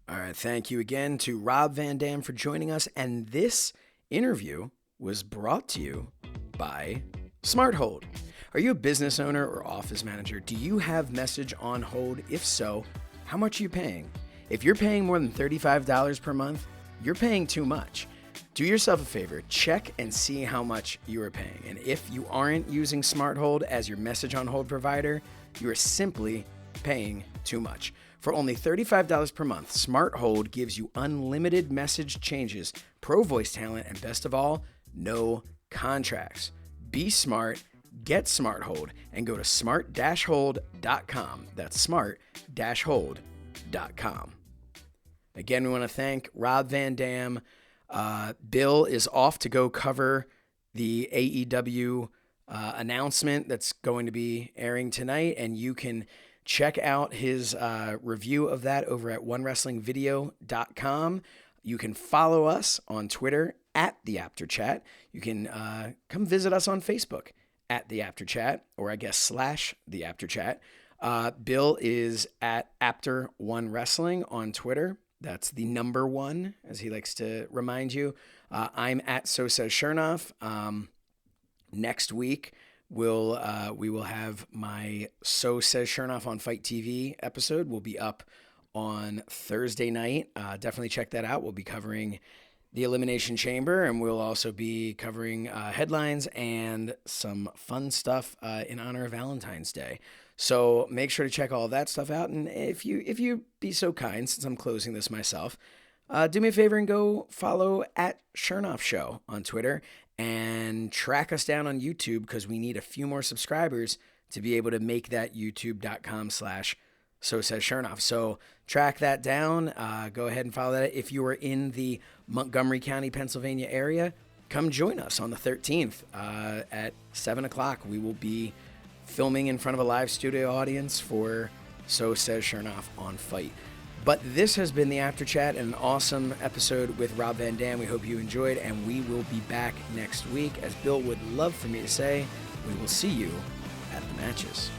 All right. Thank you again to Rob Van Dam for joining us. And this interview was brought to you by Smart Hold. Are you a business owner or office manager? Do you have message on hold? If so, how much are you paying? If you're paying more than $35 per month, you're paying too much. Do yourself a favor, check and see how much you are paying. And if you aren't using Smart Hold as your message on hold provider, you are simply paying too much. For only $35 per month, Smart Hold gives you unlimited message changes, pro voice talent, and best of all, no contracts. Be smart, get Smart Hold, and go to smart-hold.com. That's smart-hold.com. Again, we want to thank Rob Van Dam. Bill is off to go cover the AEW announcement that's going to be airing tonight, and you can check out his review of that over at onewrestlingvideo.com. You can follow us on Twitter at the Apter Chat. You can come visit us on Facebook at the Apter Chat, or I guess / the Apter Chat. Bill is at Apter1Wrestling on Twitter. That's the number 1, as he likes to remind you. I'm at So Says Shernoff. Next week, we will have my So Says Shernoff on Fight TV episode. Will be up on Thursday night. Definitely check that out. We'll be covering the Elimination Chamber, and we'll also be covering headlines and some fun stuff in honor of Valentine's Day. So make sure to check all of that stuff out. And if you be so kind, since I'm closing this myself, do me a favor and go follow at Shernoff Show on Twitter and track us down on YouTube, because we need a few more subscribers to be able to make that youtube.com/So Says Shernoff. So track that down. Go ahead and follow that. If you are in the Montgomery County, Pennsylvania area, come join us on the 13th at 7 o'clock. We will be filming in front of a live studio audience for So Says Shernoff on Fight. But this has been the After Chat, an awesome episode with Rob Van Dam. We hope you enjoyed, and we will be back next week. As Bill would love for me to say, we will see you at the matches.